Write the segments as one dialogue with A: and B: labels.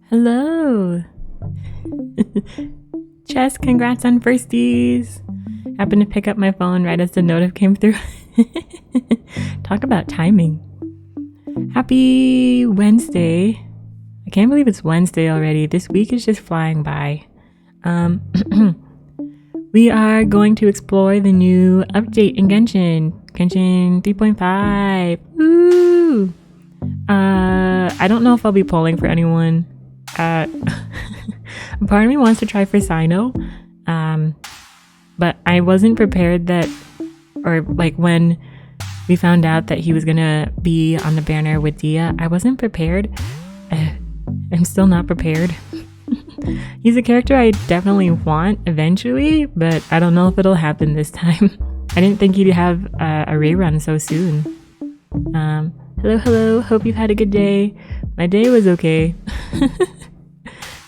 A: Hello! Chess, congrats on firsties! Happened to pick up my phone right as the notif came through. Talk about timing. Happy Wednesday. I can't believe it's Wednesday already. This week is just flying by. We are going to explore the new update in Genshin. Genshin 3.5. Woo! I don't know if I'll be polling for anyone. Part of me wants to try for Sino, but I wasn't prepared that, or like when we found out that he was gonna be on the banner with Dia, I wasn't prepared. I'm still not prepared. He's a character I definitely want eventually, but I don't know if it'll happen this time. I didn't think he'd have a rerun so soon. Hello, hope you've had a good day. My day was okay.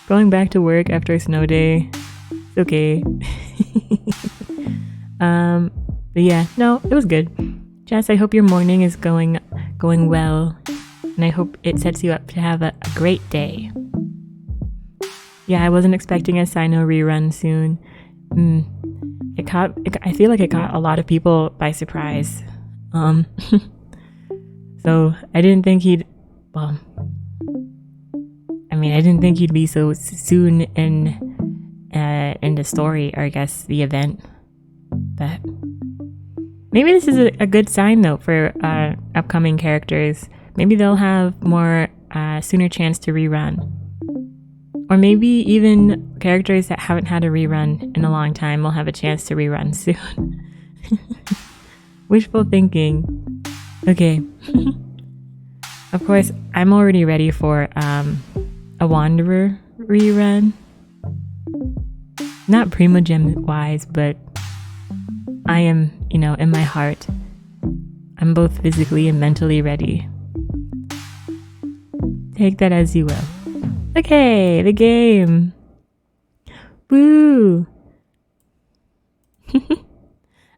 A: Going back to work after a snow day, it's okay. But yeah, no, it was good. Jess, I hope your morning is going well, and I hope it sets you up to have a great day. Yeah, I wasn't expecting a Sino rerun soon. I feel like it caught a lot of people by surprise. So I didn't think he'd be so soon in the story, or I guess the event. But maybe this is a good sign though for upcoming characters. Maybe they'll have more sooner chance to rerun. Or maybe even characters that haven't had a rerun in a long time will have a chance to rerun soon. Wishful thinking. Okay. Of course, I'm already ready for a Wanderer rerun. Not Primogem wise, but I am, in my heart, I'm both physically and mentally ready. Take that as you will. Okay, the game. Woo!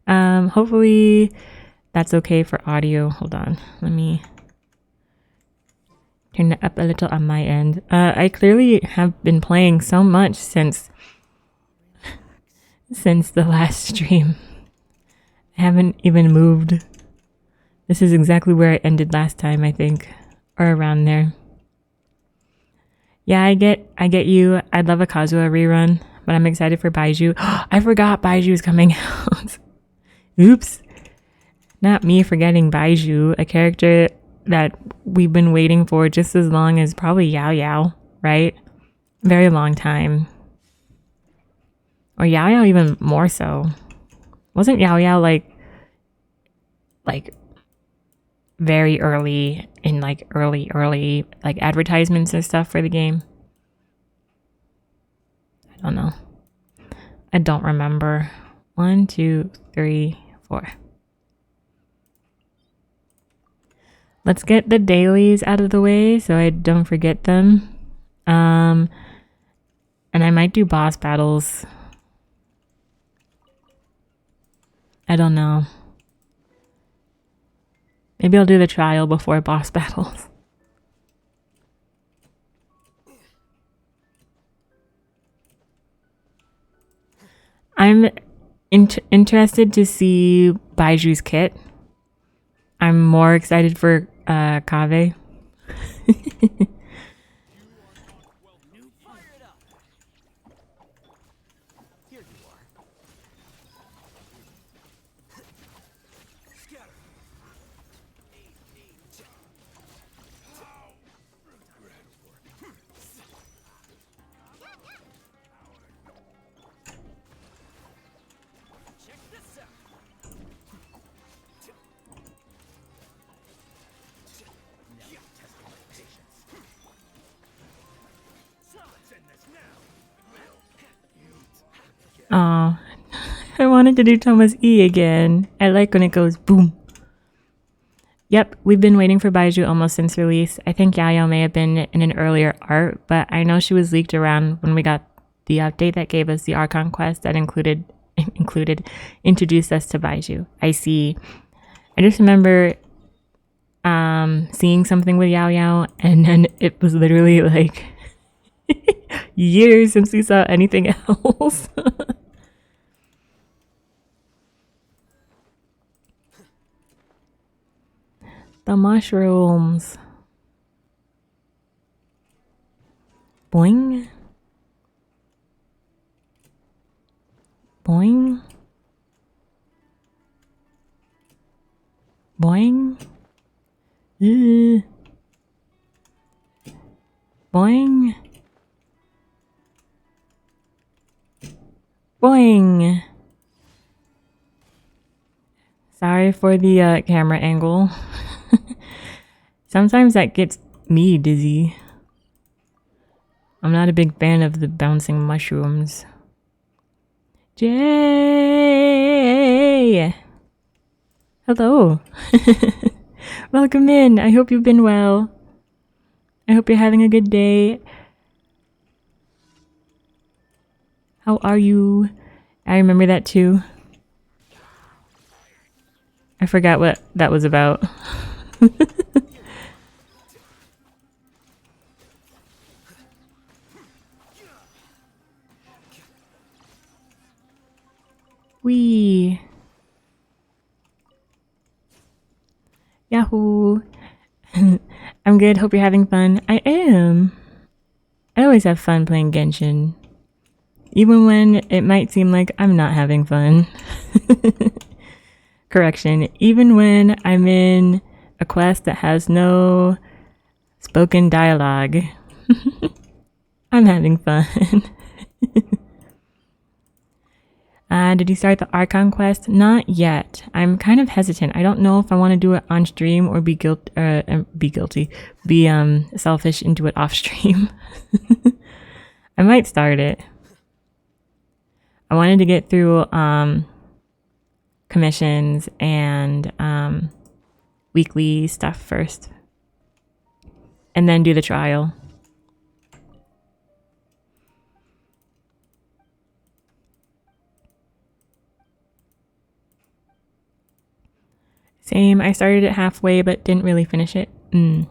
A: Hopefully that's okay for audio. Hold on, let me turn it up a little on my end. I clearly have been playing so much since the last stream. I haven't even moved. This is exactly where I ended last time, I think, or around there. Yeah, I get you. I'd love a Kazuha rerun, but I'm excited for Baiju. I forgot Baiju's coming out. Oops. Not me forgetting Baiju, a character that we've been waiting for just as long as probably Yao Yao, right? Very long time. Or Yao Yao even more so. Wasn't Yao Yao like very early in early like advertisements and stuff for the game? I don't know. I don't remember. 1, 2, 3, 4. Let's get the dailies out of the way so I don't forget them. And I might do boss battles. I don't know. Maybe I'll do the trial before boss battles. I'm interested to see Baiju's kit. I'm more excited for Kave. Oh, I wanted to do Thomas E again. I like when it goes boom. Yep, we've been waiting for Baiju almost since release. I think Yayo may have been in an earlier art, but I know she was leaked around when we got the update that gave us the Archon quest that introduced us to Baiju. I see. I just remember seeing something with Yao Yao, and then it was literally like years since we saw anything else. The mushrooms. Boing. Boing. Boing. Boing. Boing. Sorry for the camera angle. Sometimes that gets me dizzy. I'm not a big fan of the bouncing mushrooms. Jay! Hello. Welcome in. I hope you've been well. I hope you're having a good day. How are you? I remember that too. I forgot what that was about. Wee. Yahoo. I'm good. Hope you're having fun. I am. I always have fun playing Genshin. Even when it might seem like I'm not having fun. Correction. Even when I'm in a quest that has no spoken dialogue. I'm having fun. Did you start the Archon quest? Not yet. I'm kind of hesitant. I don't know if I want to do it on stream or be selfish and do it off stream. I might start it. I wanted to get through commissions and weekly stuff first, and then do the trial. Same, I started it halfway but didn't really finish it. A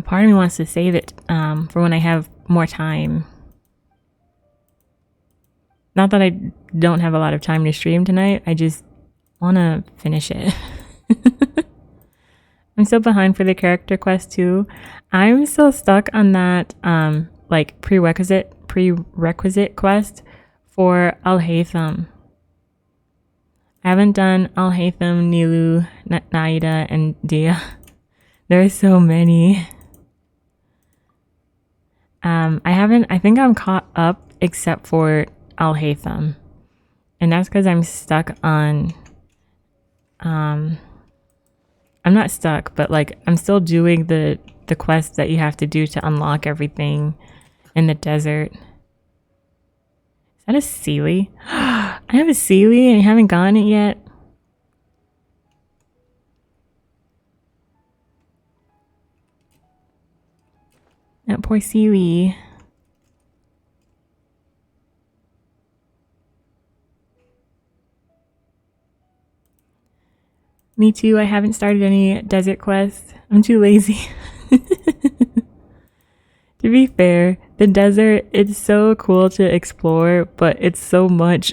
A: part of me wants to save it for when I have more time. Not that I don't have a lot of time to stream tonight, I just want to finish it. I'm still behind for the character quest too. I'm still stuck on that like prerequisite quest for Al-Haytham. I haven't done Al-Haytham, Nilu, Naida, and Dia. There are so many. I think I'm caught up except for Al-Haytham. And that's because I'm stuck on, I'm not stuck, but like I'm still doing the quest that you have to do to unlock everything in the desert. Is that a Sealy? I have a Sealy and I haven't gotten it yet. That poor Sealy. Me too. I haven't started any desert quests. I'm too lazy. To be fair, the desert, it's so cool to explore, but it's so much.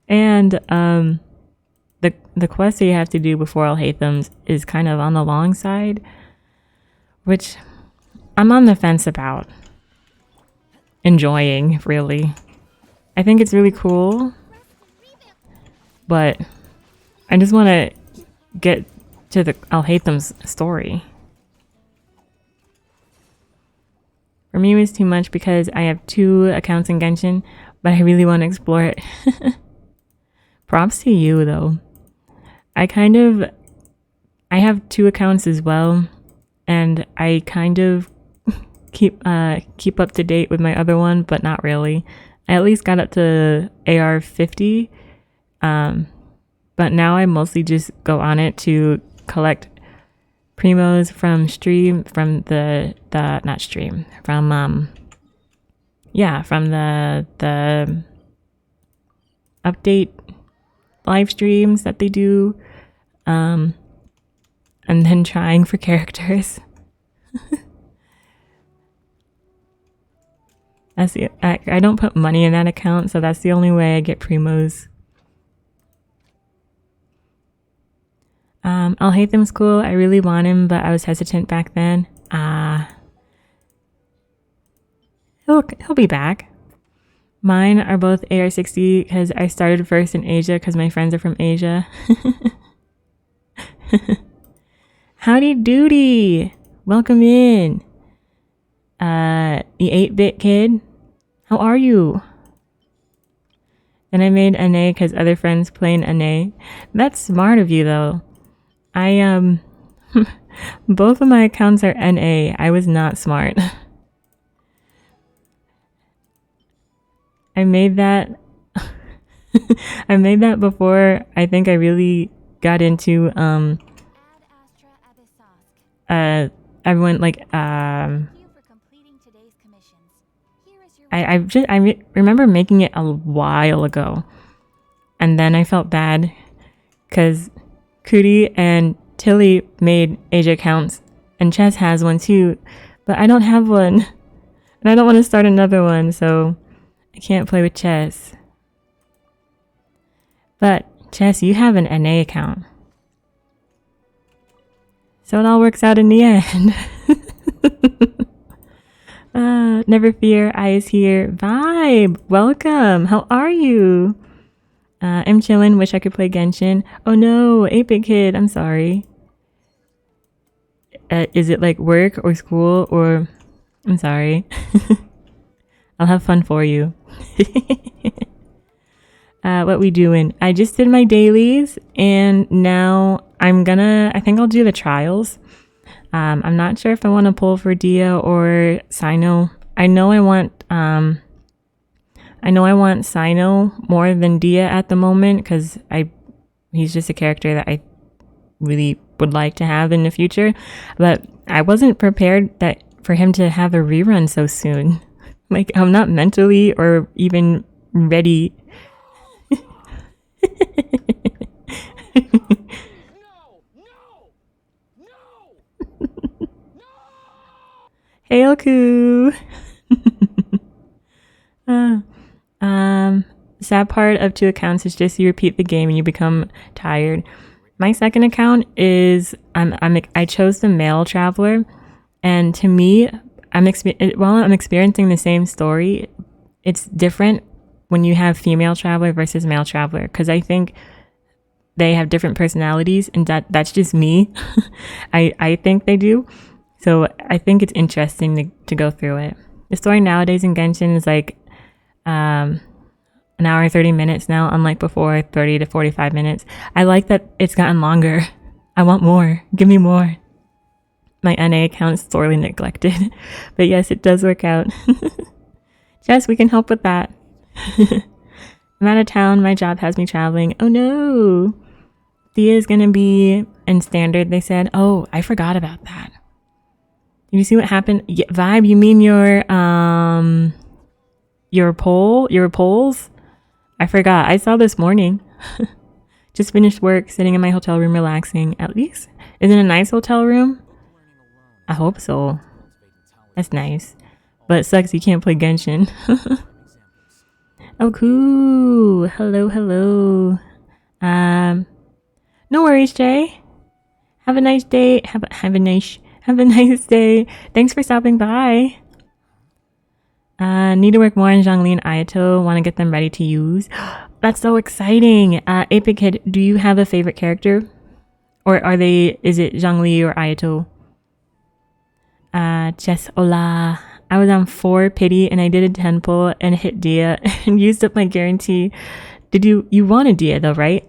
A: And the quest that you have to do before Alhaitham's is kind of on the long side, which I'm on the fence about enjoying, really. I think it's really cool, but I just want to get to the Alhaitham's story. For me, it was too much because I have 2 accounts in Genshin, but I really want to explore it. Props to you, though. I have 2 accounts as well, and I kind of keep up to date with my other one, but not really. I at least got up to AR60, but now I mostly just go on it to collect primos from stream, from the not stream, from from the update live streams that they do, and then trying for characters. I don't put money in that account, so that's the only way I get primos. Alhaitham's cool. I really want him, but I was hesitant back then. He'll be back. Mine are both AR60 because I started first in Asia because my friends are from Asia. Howdy doody! Welcome in. The 8-bit kid. How are you? And I made NA because other friends playing NA. That's smart of you, though. I both of my accounts are NA. I was not smart. I made that I made that before I think I really got into everyone like I remember making it a while ago, and then I felt bad because Cootie and Tilly made Asia accounts, and Chess has one too, but I don't have one, and I don't want to start another one, so I can't play with Chess. But Chess, you have an NA account, so it all works out in the end. Never fear, I is here. Vibe, welcome. How are you? I'm chillin'. Wish I could play Genshin. Oh no, 8-bit kid. I'm sorry. Is it like work or school or? I'm sorry. I'll have fun for you. What we doing? I just did my dailies, and now I think I'll do the trials. I'm not sure if I want to pull for Dia or Sino. I know I want Sino more than Dia at the moment because he's just a character that I really would like to have in the future. But I wasn't prepared for him to have a rerun so soon. Like, I'm not mentally or even ready. Hey, Elku. Sad part of 2 accounts is just you repeat the game and you become tired. My second account is I chose the male traveler, and to me, while I'm experiencing the same story, it's different when you have female traveler versus male traveler, because I think they have different personalities, and that's just me. I think they do. So I think it's interesting to go through it. The story nowadays in Genshin is like an hour and 30 minutes now, unlike before, 30 to 45 minutes. I like that it's gotten longer. I want more. Give me more. My NA account is sorely neglected. But yes, it does work out. Jess, we can help with that. I'm out of town. My job has me traveling. Oh no. Thea is going to be in standard, they said. Oh, I forgot about that. Did you see what happened? Yeah, Vibe, you mean your polls? I forgot. I saw this morning. Just finished work, sitting in my hotel room relaxing. At least, is it a nice hotel room? I hope so. That's nice. But it sucks you can't play Genshin. Oh, cool. Hello, hello. No worries, Jay. Have a nice day. Have a nice day. Thanks for stopping by. Need to work more on Zhongli and Ayato. Want to get them ready to use. That's so exciting. Ape Kid, do you have a favorite character? Or is it Zhongli or Ayato? Jess, hola. I was on 4 pity and I did a 10 pull and hit Dia and used up my guarantee. You wanted Dia though, right?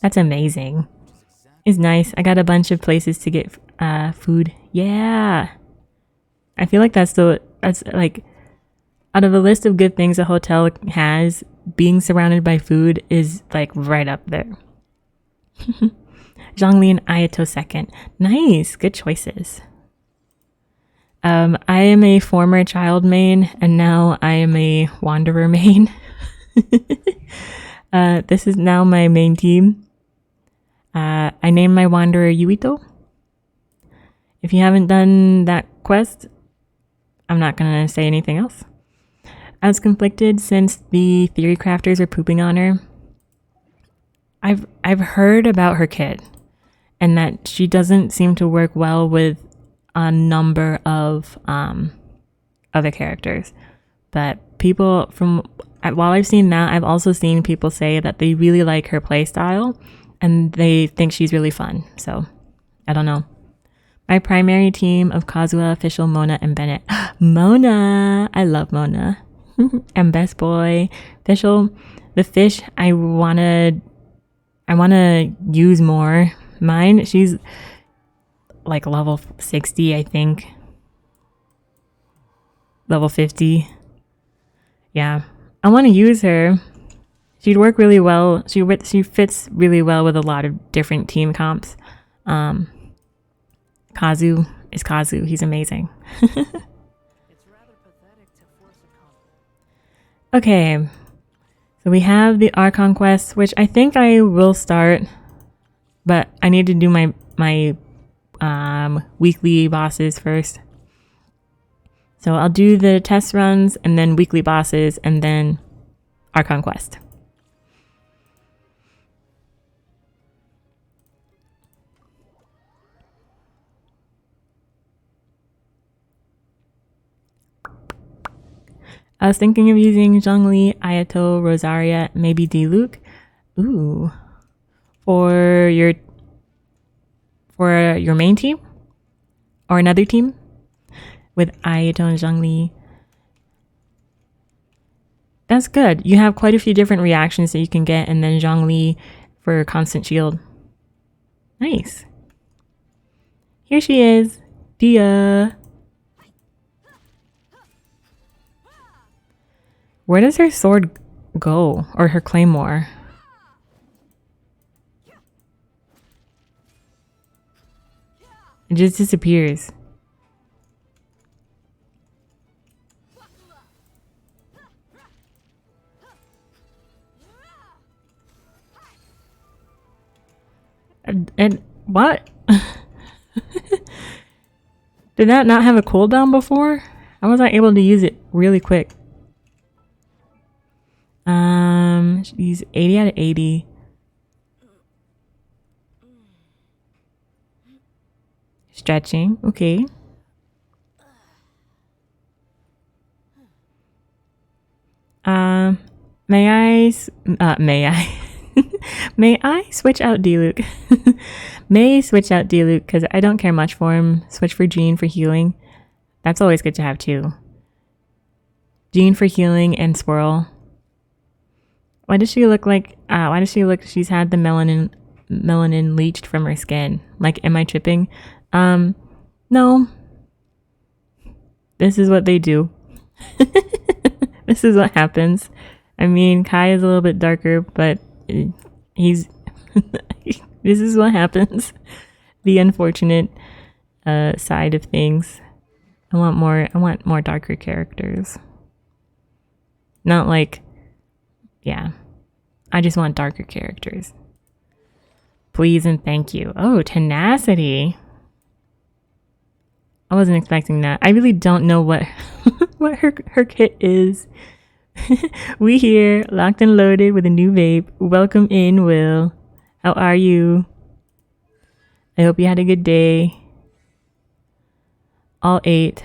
A: That's amazing. It's nice. I got a bunch of places to get food. Yeah. I feel like that's like, out of a list of good things a hotel has, being surrounded by food is like right up there. Zhongli and Ayato second. Nice. Good choices. I am a former child main and now I am a wanderer main. This is now my main team. I named my wanderer Yuito. If you haven't done that quest, I'm not gonna say anything else. I was conflicted since the theory crafters are pooping on her. I've heard about her kit and that she doesn't seem to work well with a number of other characters. But people while I've seen that, I've also seen people say that they really like her playstyle and they think she's really fun. So, I don't know. My primary team of Kazuha, Official, Mona, and Bennett. Mona! I love Mona. And Best Boy. Official. The fish, I wanna use more. Mine, she's like level 60, I think. Level 50. Yeah. I want to use her. She'd work really well. She fits really well with a lot of different team comps. Kazu is Kazu. He's amazing. Okay. So we have the Archon quest, which I think I will start, but I need to do my weekly bosses first. So I'll do the test runs and then weekly bosses and then Archon quest. I was thinking of using Zhongli, Ayato, Rosaria, maybe Diluc. Ooh. For your main team? Or another team? With Ayato and Zhongli. That's good. You have quite a few different reactions that you can get, and then Zhongli for constant shield. Nice. Here she is. Dia. Where does her sword go? Or her claymore? It just disappears. And what? Did that not have a cooldown before? I wasn't able to use it really quick. She's 80 out of 80. Stretching, okay. May I may I switch out Diluc? May switch out Diluc because I don't care much for him. Switch for Jean for healing. That's always good to have too. Jean for healing and Swirl. Why does she look like she's had the melanin leached from her skin? Like, am I tripping? No. This is what they do. This is what happens. I mean, Kai is a little bit darker, but he's this is what happens. The unfortunate side of things. I want more darker characters. Not like, yeah. I just want darker characters. Please and thank you. Oh, tenacity. I wasn't expecting that. I really don't know what what her kit is. We here, locked and loaded with a new vape. Welcome in, Will. How are you? I hope you had a good day. All 8.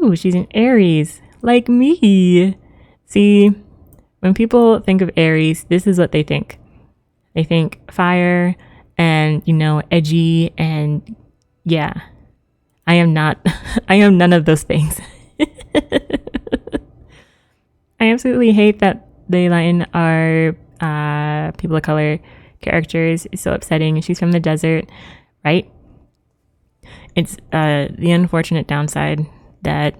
A: Ooh, she's an Aries, like me. See, when people think of Aries, this is what they think. They think fire and, you know, edgy and yeah. I am not, I am none of those things. I absolutely hate that they line our people of color characters. It's so upsetting. She's from the desert, right? It's the unfortunate downside that,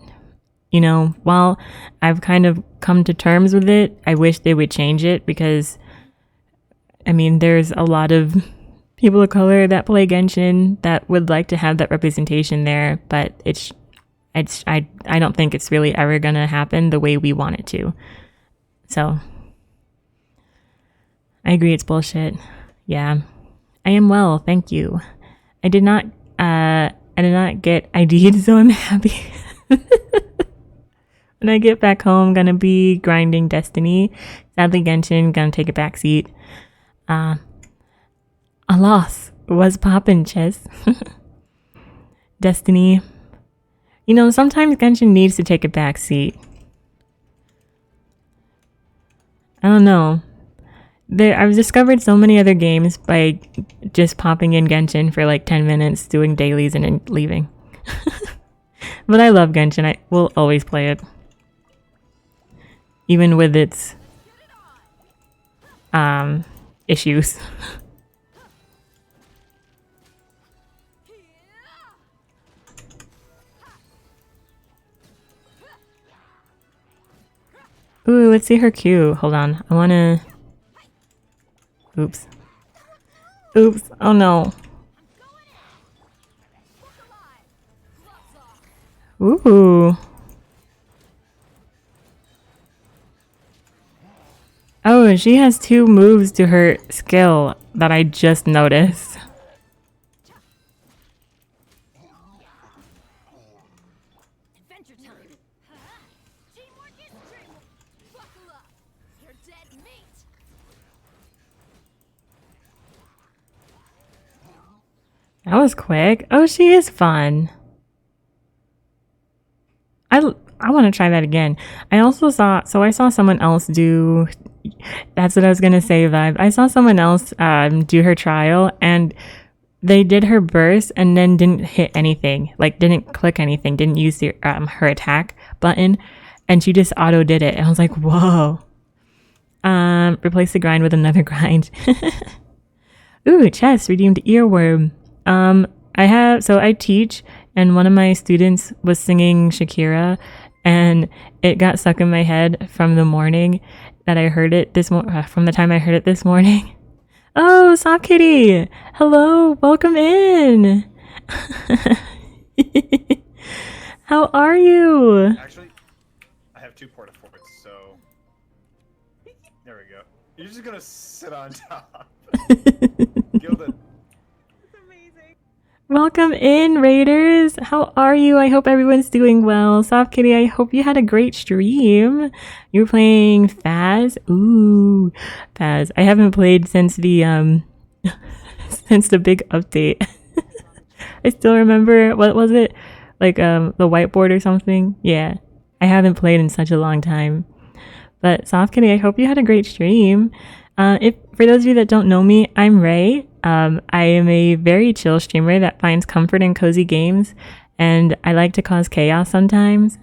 A: you know, while I've kind of come to terms with it, I wish they would change it because, I mean, there's a lot of people of color that play Genshin that would like to have that representation there, but I don't think it's really ever gonna happen the way we want it to. So I agree, it's bullshit. Yeah, I am well, thank you. I did not get ID'd, so I'm happy. When I get back home, I'm gonna be grinding Destiny. Sadly, Genshin gonna take a backseat. A loss was poppin', Chess. Destiny. You know, sometimes Genshin needs to take a backseat. I don't know. I've discovered so many other games by just popping in Genshin for like 10 minutes, doing dailies, and then leaving. But I love Genshin. I will always play it. Even with its issues. Ooh, let's see her Q. Hold on. I wanna... Oops. Oops. Oh no. Ooh. Oh, and she has 2 moves to her skill that I just noticed.
B: Adventure time. Teamwork is dreamwork. Buckle up. You're dead meat.
A: That was quick. Oh, she is fun. I want to try that again. I also saw someone else do, that's what I was going to say, Vibe. I saw someone else do her trial, and they did her burst and then didn't hit anything, like didn't click anything, didn't use the, her attack button, and she just auto did it. And I was like, whoa. Replace the grind with another grind. Ooh, Chess redeemed earworm. I teach, and one of my students was singing Shakira, and it got stuck in my head from the morning that I heard it from the time I heard it this morning. Oh, Soft Kitty! Hello, welcome in! How are you?
C: Actually, I have 2 porta forts, so there we go. You're just gonna sit on top. Gilded.
A: Welcome in, Raiders. How are you? I hope everyone's doing well. Soft Kitty, I hope you had a great stream. You were playing Faz? Ooh, Faz. I haven't played since the since the big update. I still remember, what was it? Like the whiteboard or something? Yeah. I haven't played in such a long time. But Soft Kitty, I hope you had a great stream. For those of you that don't know me, I'm Ray. I am a very chill streamer that finds comfort in cozy games, and I like to cause chaos sometimes.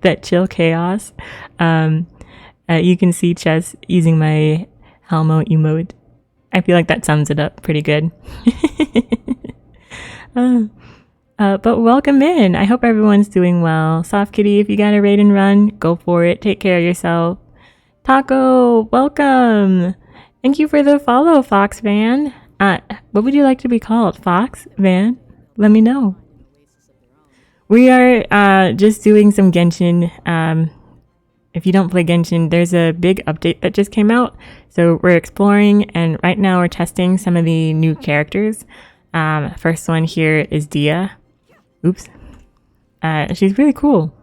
A: That chill chaos. You can see Chess using my Helmo emote. I feel like that sums it up pretty good. But welcome in. I hope everyone's doing well. Soft Kitty, if you got a raid and run, go for it. Take care of yourself. Taco, welcome. Thank you for the follow, Fox Van. What would you like to be called? Fox Van? Let me know. We are just doing some Genshin if you don't play Genshin, there's a big update that just came out. So we're exploring, and right now we're testing some of the new characters. First one here is Dia. Oops. She's really cool.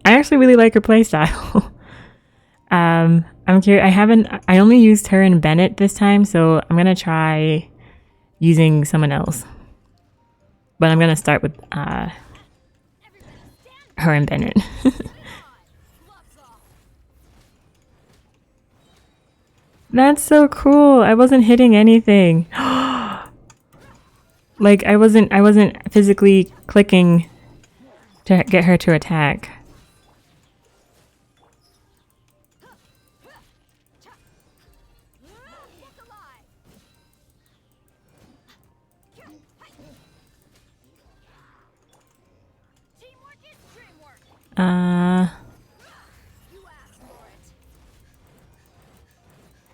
A: I actually really like her playstyle. I'm curious. I only used her and Bennett this time, so I'm gonna try using someone else. But I'm gonna start with her and Bennett. That's so cool. I wasn't hitting anything. Like I wasn't physically clicking to get her to attack.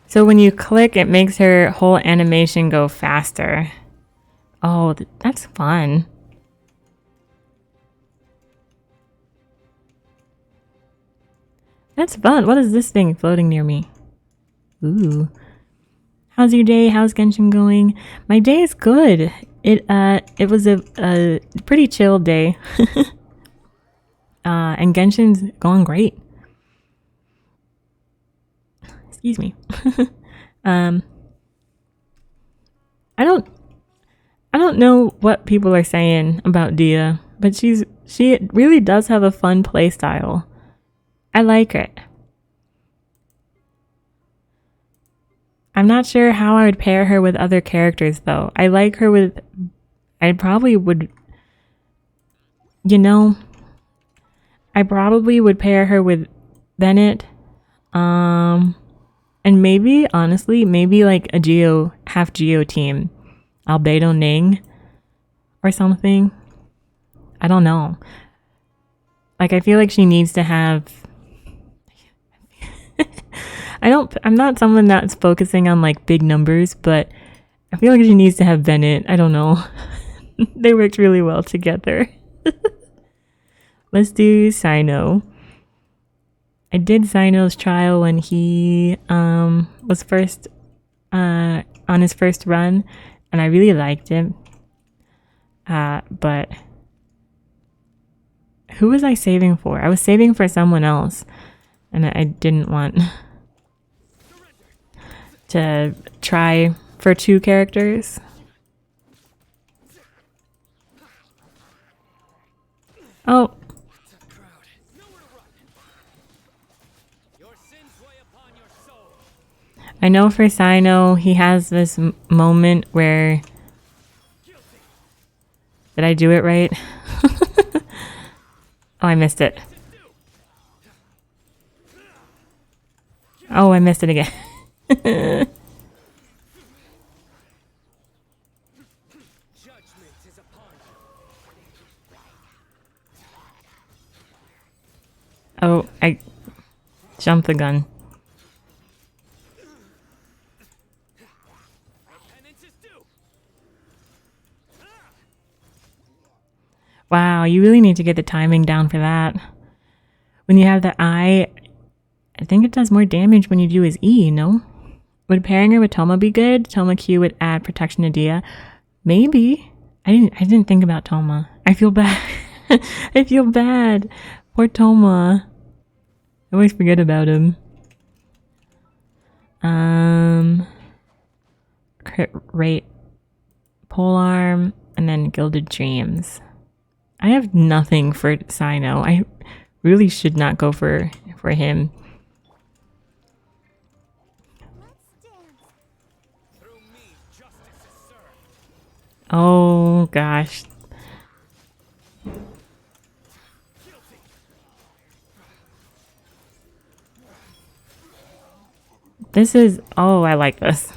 A: So when you click, it makes her whole animation go faster. Oh, that's fun. That's fun. What is this thing floating near me? Ooh. How's your day? How's Genshin going? My day is good. It was a pretty chill day. And Genshin's going great. Excuse me. I don't know what people are saying about Dia, but she really does have a fun play style. I like it. I'm not sure how I would pair her with other characters though. I probably would, I probably would pair her with Bennett. And maybe, honestly, maybe like a half Geo team. Albedo Ning or something. I don't know. Like, I feel like she needs to have... I'm not someone that's focusing on like big numbers, but I feel like she needs to have Bennett. I don't know. They worked really well together. Let's do Sino. I did Sino's trial when he was first on his first run, and I really liked him. But who was I saving for? I was saving for someone else, and I didn't want to try for two characters. Oh. I know for Sino, he has this moment where... Did I do it right? Oh, I missed it. Oh, I missed it again. Oh, I jumped the gun. Wow, you really need to get the timing down for that. When you have the I think it does more damage when you do his E, no? Would pairing her with Toma be good? Toma Q would add protection to Dia. Maybe. I didn't think about Toma. I feel bad. I feel bad. Poor Toma. I always forget about him. Crit rate, polearm, and then Gilded Dreams. I have nothing for Sino. I really should not go for him. Oh gosh. This is... Oh, I like this.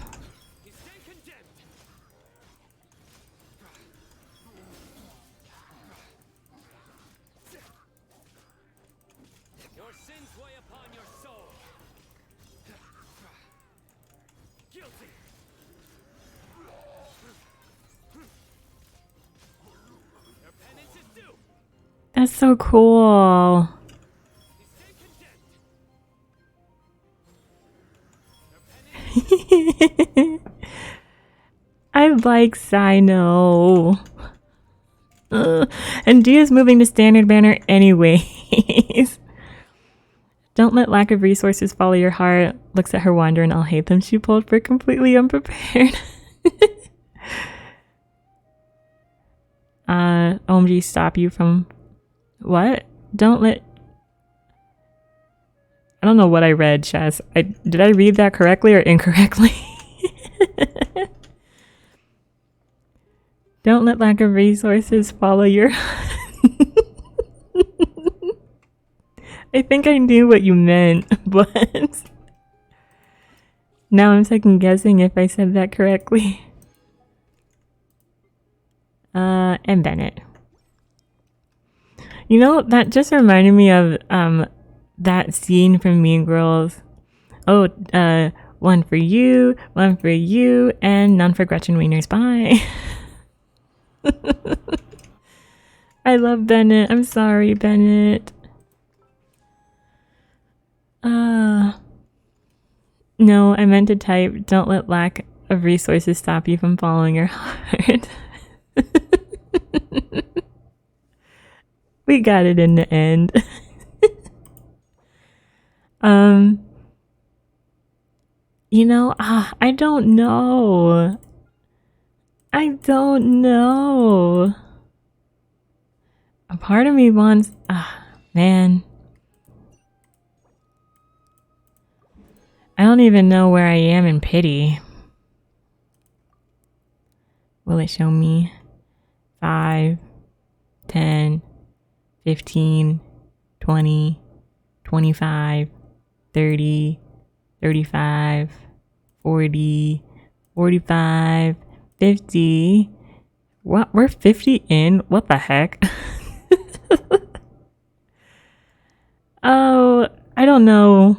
A: That's so cool. I like Sino. And Dia's moving to standard banner anyways. Don't let lack of resources follow your heart. Looks at her wander and I'll hate them. She pulled for completely unprepared. OMG, stop you from... What? Don't let... I don't know what I read, Chess. Did I read that correctly or incorrectly? Don't let lack of resources follow your... I think I knew what you meant, but... Now I'm second guessing if I said that correctly. And Bennett. You know, that just reminded me of that scene from Mean Girls. Oh, one for you, and none for Gretchen Wieners. Bye. I love Bennett. I'm sorry, Bennett. No, I meant to type, don't let lack of resources stop you from following your heart. We got it in the end. You know, I don't know. I don't know. A part of me wants, man. I don't even know where I am in pity. Will it show me? 5, 10, 15, 20, 25, 30, 35, 40, 45, 50. What? We're 50 in? What the heck? Oh, I don't know.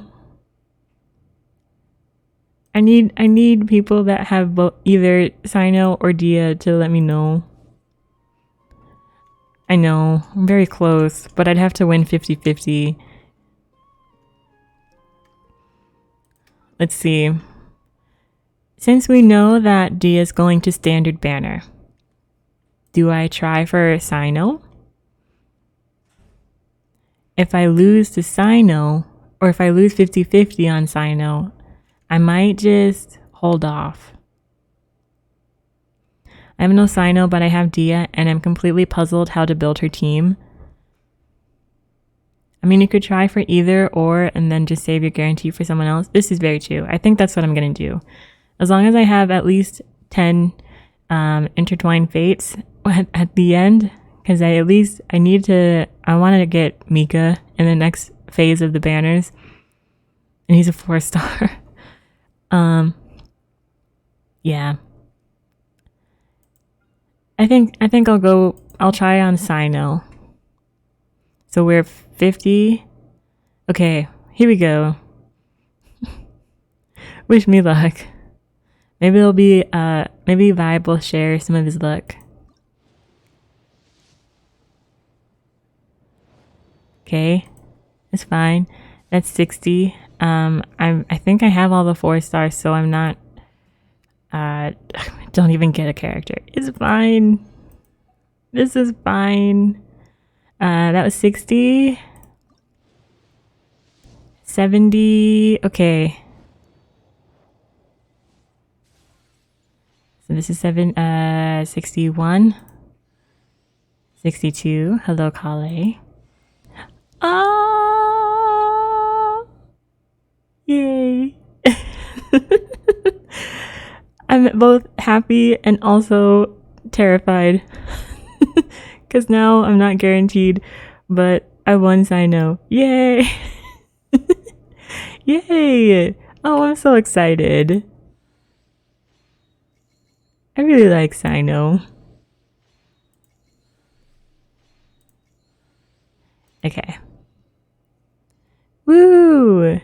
A: I need people that have either Sino or Dia to let me know. I know, I'm very close, but I'd have to win 50-50. Let's see. Since we know that Dia is going to standard banner, do I try for Sino? If I lose to Sino, or if I lose 50-50 on Sino, I might just hold off. I have no Sino, but I have Dia, and I'm completely puzzled how to build her team. I mean, you could try for either or, and then just save your guarantee for someone else. This is very true. I think that's what I'm going to do. As long as I have at least 10 intertwined fates at the end, because I want to get Mika in the next phase of the banners, and he's a 4-star. Yeah. I think I'll try on Sino. So we're 50. Okay, here we go. Wish me luck. Maybe it'll be, maybe Vibe will share some of his luck. Okay, it's fine. That's 60. I think I have all the 4 stars, so I'm not, don't even get a character. It's fine. This is fine. That was 60. 70. Okay. So this is 61. 62. Hello, Kale. Ah! Yay. I'm both happy and also terrified. Because now I'm not guaranteed, but I won Sino. Yay! Yay! Oh, I'm so excited. I really like Sino. Okay. Woo!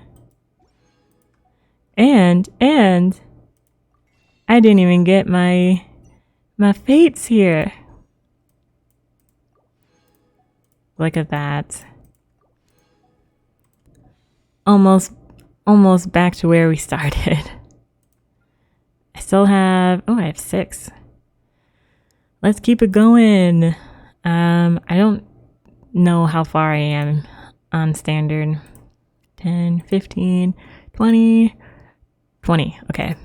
A: And I didn't even get my fates here. Look at that. Almost back to where we started. still have, oh, I have 6. Let's keep it going. I don't know how far I am on standard. 10, 15, 20, 20. Okay.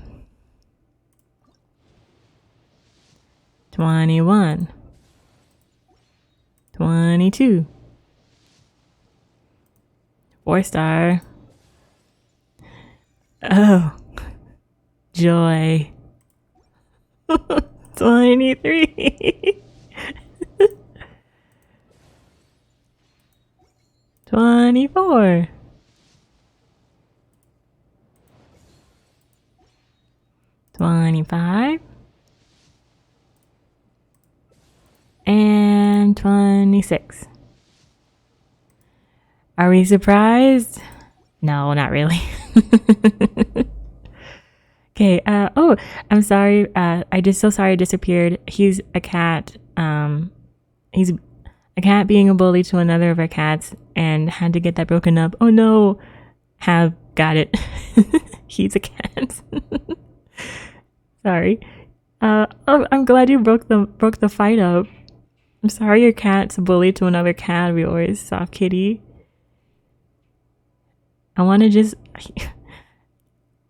A: 21. 22. 4-star. Oh. Joy. 23. 24. 25. And 26. Are we surprised? No, not really. Okay, oh, I'm sorry. I just so sorry I disappeared. He's a cat. He's a cat being a bully to another of our cats and had to get that broken up. Oh no. Have got it. He's a cat. Sorry. Oh, I'm glad you broke the fight up. I'm sorry your cat's a bully to another cat of yours, soft kitty. I want to just...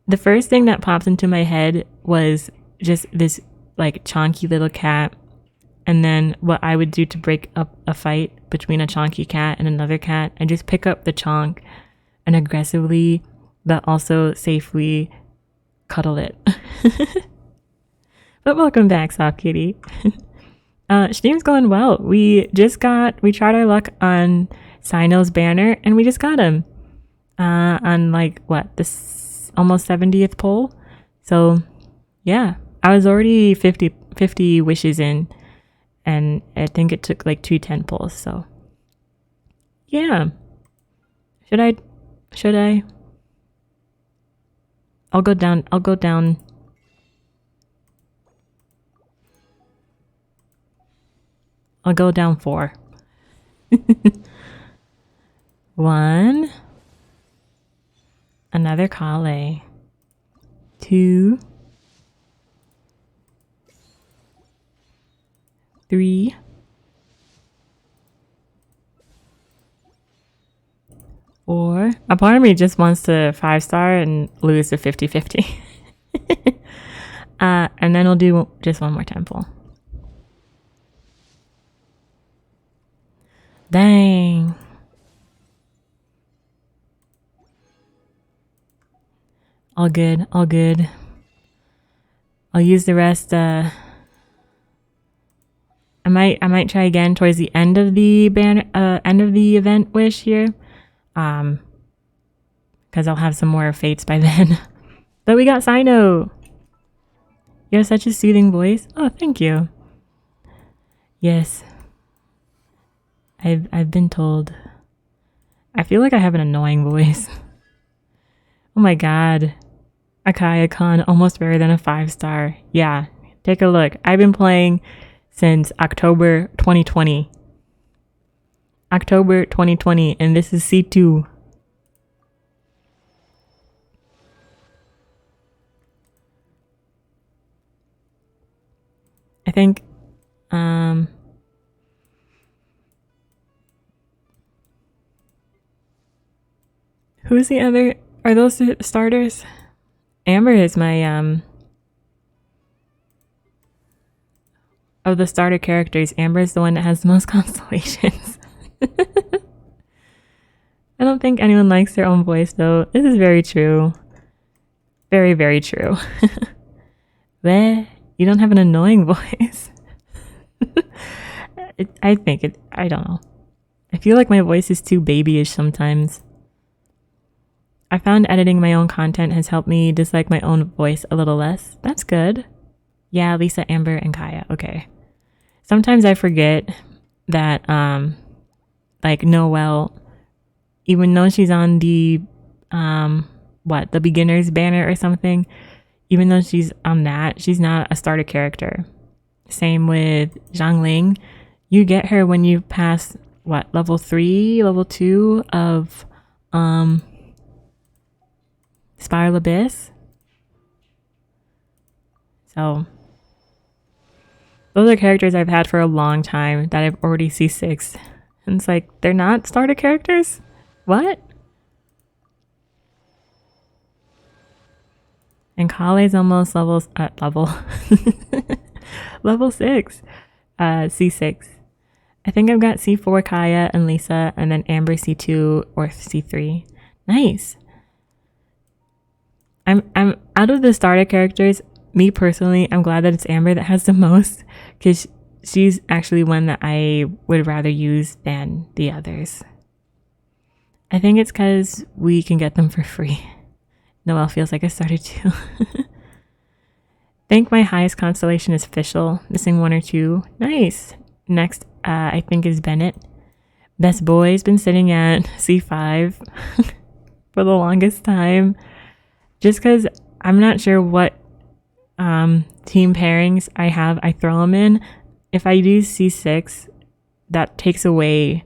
A: The first thing that pops into my head was just this, like, chonky little cat. And then what I would do to break up a fight between a chonky cat and another cat. I just pick up the chonk and aggressively, but also safely cuddle it. But welcome back, soft kitty. Stream's going well. We tried our luck on Sino's banner, and we just got him. On like what, this almost 70th pull. So yeah, I was already 50 wishes in, and I think it took like 2 10 pulls. So yeah, should I I'll go down I'll go down 4. 1. Another Kale. 2. 3. 4. A part of me just wants to 5-star and lose to 50-50. And then we'll do just one more temple. Dang. All good, all good. I'll use the rest. I might try again towards the end of the end of the event wish here. Because I'll have some more fates by then. But we got Sino. You have such a soothing voice. Oh, thank you. Yes. I've been told. I feel like I have an annoying voice. Oh my god. Akaya Khan, almost better than a 5-star. Yeah, take a look. I've been playing since October 2020. October 2020, and this is C2. I think, who's the other? Are those the starters? Amber is my, of the starter characters, Amber is the one that has the most constellations. I don't think anyone likes their own voice, though. This is very true. Very, very true. Bleh, you don't have an annoying voice. I don't know. I feel like my voice is too babyish sometimes. I found editing my own content has helped me dislike my own voice a little less. That's good. Yeah, Lisa, Amber, and Kaya. Okay. Sometimes I forget that, like, Noelle, even though she's on the, the beginner's banner or something, even though she's on that, she's not a starter character. Same with Zhangling. You get her when you pass, level 3, level 2 of, Spiral Abyss. So those are characters I've had for a long time that I've already C6. And it's like, they're not starter characters? What? And Kale's almost level level 6. C6. I think I've got C4 Kaya and Lisa, and then Amber C2 or C3. Nice. I'm out of the starter characters, me personally, I'm glad that it's Amber that has the most, because she's actually one that I would rather use than the others. I think it's because we can get them for free. Noelle feels like I started too. I think my highest constellation is Fischl, missing 1 or 2. Nice. Next, I think is Bennett. Best Boy's been sitting at C5 for the longest time. Just because I'm not sure what team pairings I have, I throw them in. If I do C6, that takes away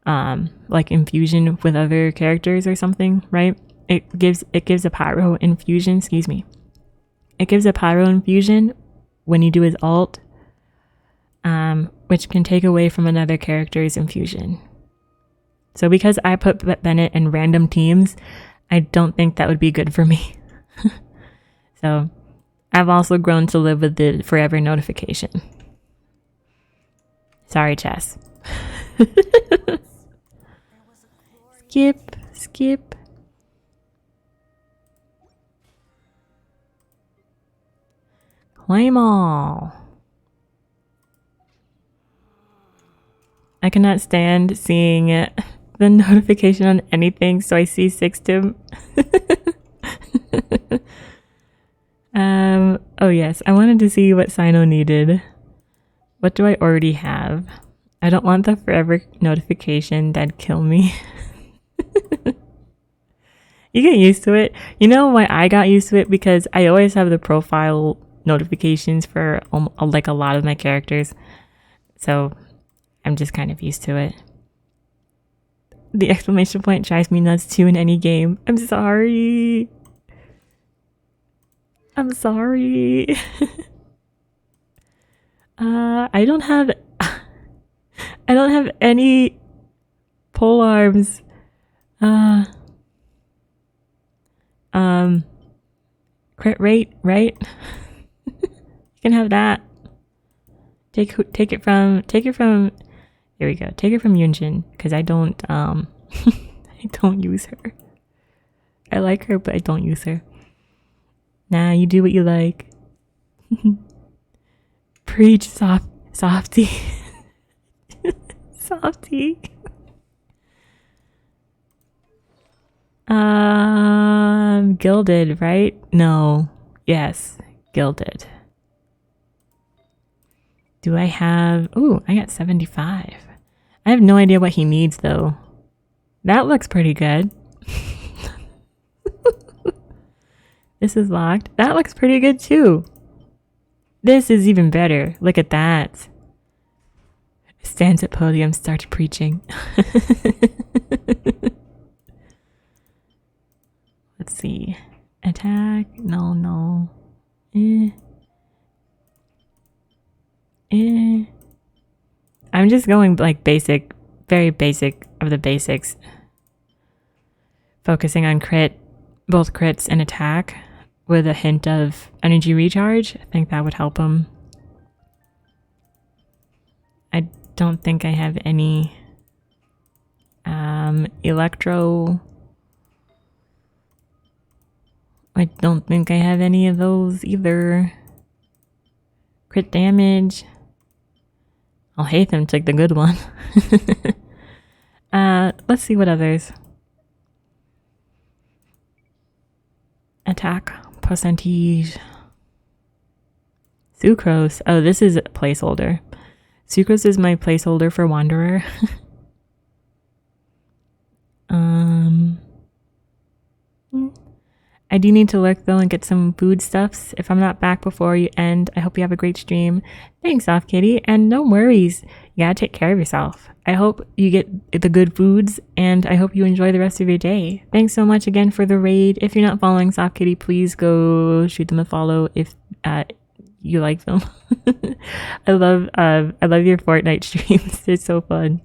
A: like infusion with other characters or something, right? It gives a pyro infusion, excuse me. It gives a pyro infusion when you do his ult, which can take away from another character's infusion. So because I put Bennett in random teams, I don't think that would be good for me. So I've also grown to live with the forever notification. Sorry, Chess. Skip. Claim all. I cannot stand seeing the notification on anything, so I C6'd him. Oh yes, I wanted to see what Sino needed. What do I already have? I don't want the forever notification, that'd kill me. You get used to it. You know why I got used to it? Because I always have the profile notifications for like a lot of my characters. So I'm just kind of used to it. The exclamation point drives me nuts too in any game. I'm sorry. I don't have any pole arms. Crit rate, right? You can have that. Take it from here we go. Take it from Yunjin, because I don't I don't use her. I like her, but I don't use her. Nah, you do what you like. Preach, softy. Softy. Gilded, right? No. Yes, gilded. Do I have... Ooh, I got 75. I have no idea what he needs, though. That looks pretty good. This is locked. That looks pretty good, too. This is even better. Look at that. Stands at podium, starts preaching. Let's see. Attack. No. I'm just going like basic, very basic of the basics. Focusing on both crits and attack with a hint of energy recharge. I think that would help him. I don't think I have any electro. I don't think I have any of those either. Crit damage. I'll hate them, take the good one. Let's see what others. Attack percentage. Sucrose. Oh, this is a placeholder. Sucrose is my placeholder for Wanderer. I do need to lurk though and get some food stuffs. If I'm not back before you end, I hope you have a great stream. Thanks, Off Kitty, and no worries. You gotta take care of yourself. I hope you get the good foods, and I hope you enjoy the rest of your day. Thanks so much again for the raid. If you're not following Soft Kitty, please go shoot them a follow. If you like them. I love your Fortnite streams. They're so fun.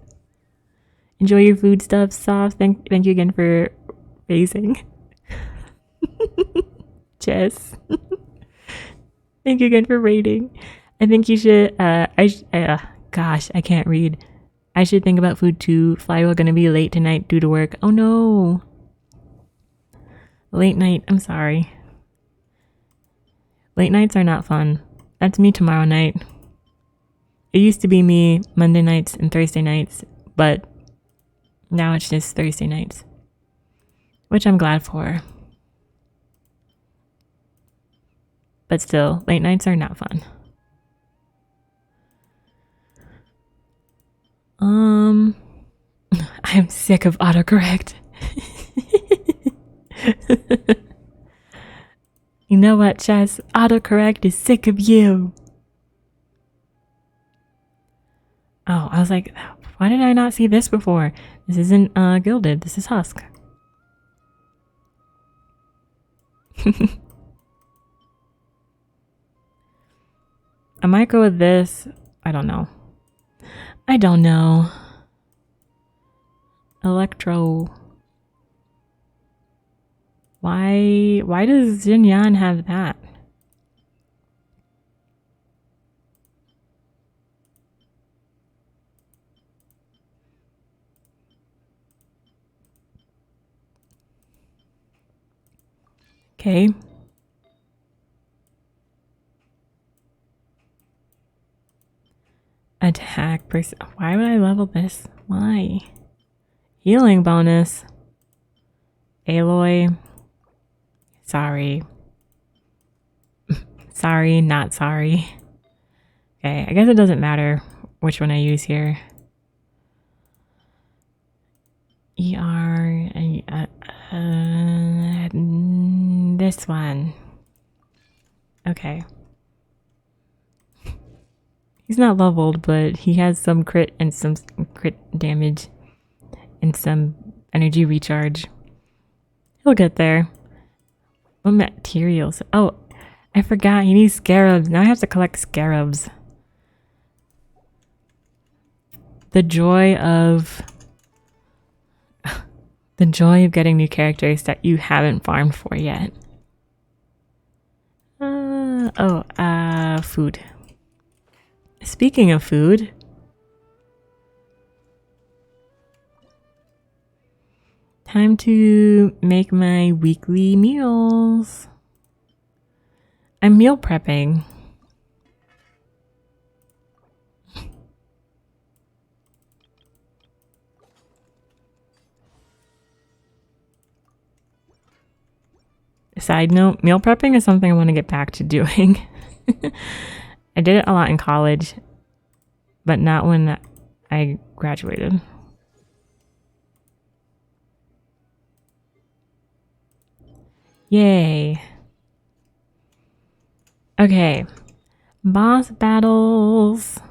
A: Enjoy your food stuff, Soft. Thank you again for raising. Jess. Thank you again for rating. I think you should gosh, I can't read. I should think about food too. Fly, we're gonna be late tonight due to work. Oh no. Late night, I'm sorry. Late nights are not fun. That's me tomorrow night. It used to be me Monday nights and Thursday nights, but now it's just Thursday nights. Which I'm glad for. But still, late nights are not fun. I'm sick of autocorrect. You know what, Chess? Autocorrect is sick of you. Oh, I was like, why did I not see this before? This isn't gilded. This is Husk. I might go with this. I don't know. I don't know. Electro. Why does Jinyan have that? Okay. Attack person. Why would I level this? Why? Healing bonus. Aloy. Sorry. Sorry, not sorry. Okay, I guess it doesn't matter which one I use here. This one. Okay. He's not leveled, but he has some crit and some crit damage and some energy recharge. He'll get there. What materials? Oh, I forgot. He needs scarabs. Now I have to collect scarabs. The joy of getting new characters that you haven't farmed for yet. Food. Speaking of food, time to make my weekly meals. I'm meal prepping. Side note, meal prepping is something I want to get back to doing. I did it a lot in college, but not when I graduated. Yay. Okay. Boss battles.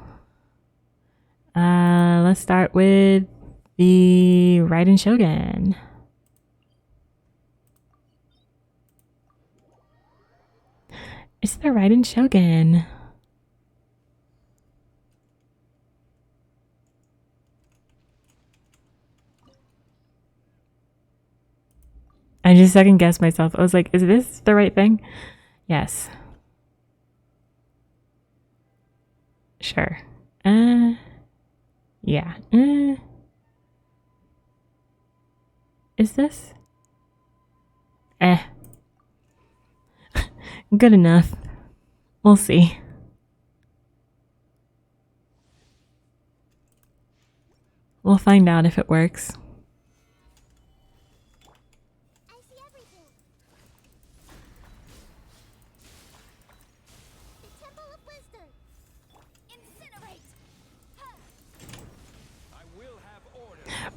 A: Let's start with the Raiden Shogun. It's the Raiden Shogun. I just second guessed myself. I was like, is this the right thing? Yes. Sure. Yeah. Is this? Good enough. We'll see. We'll find out if it works.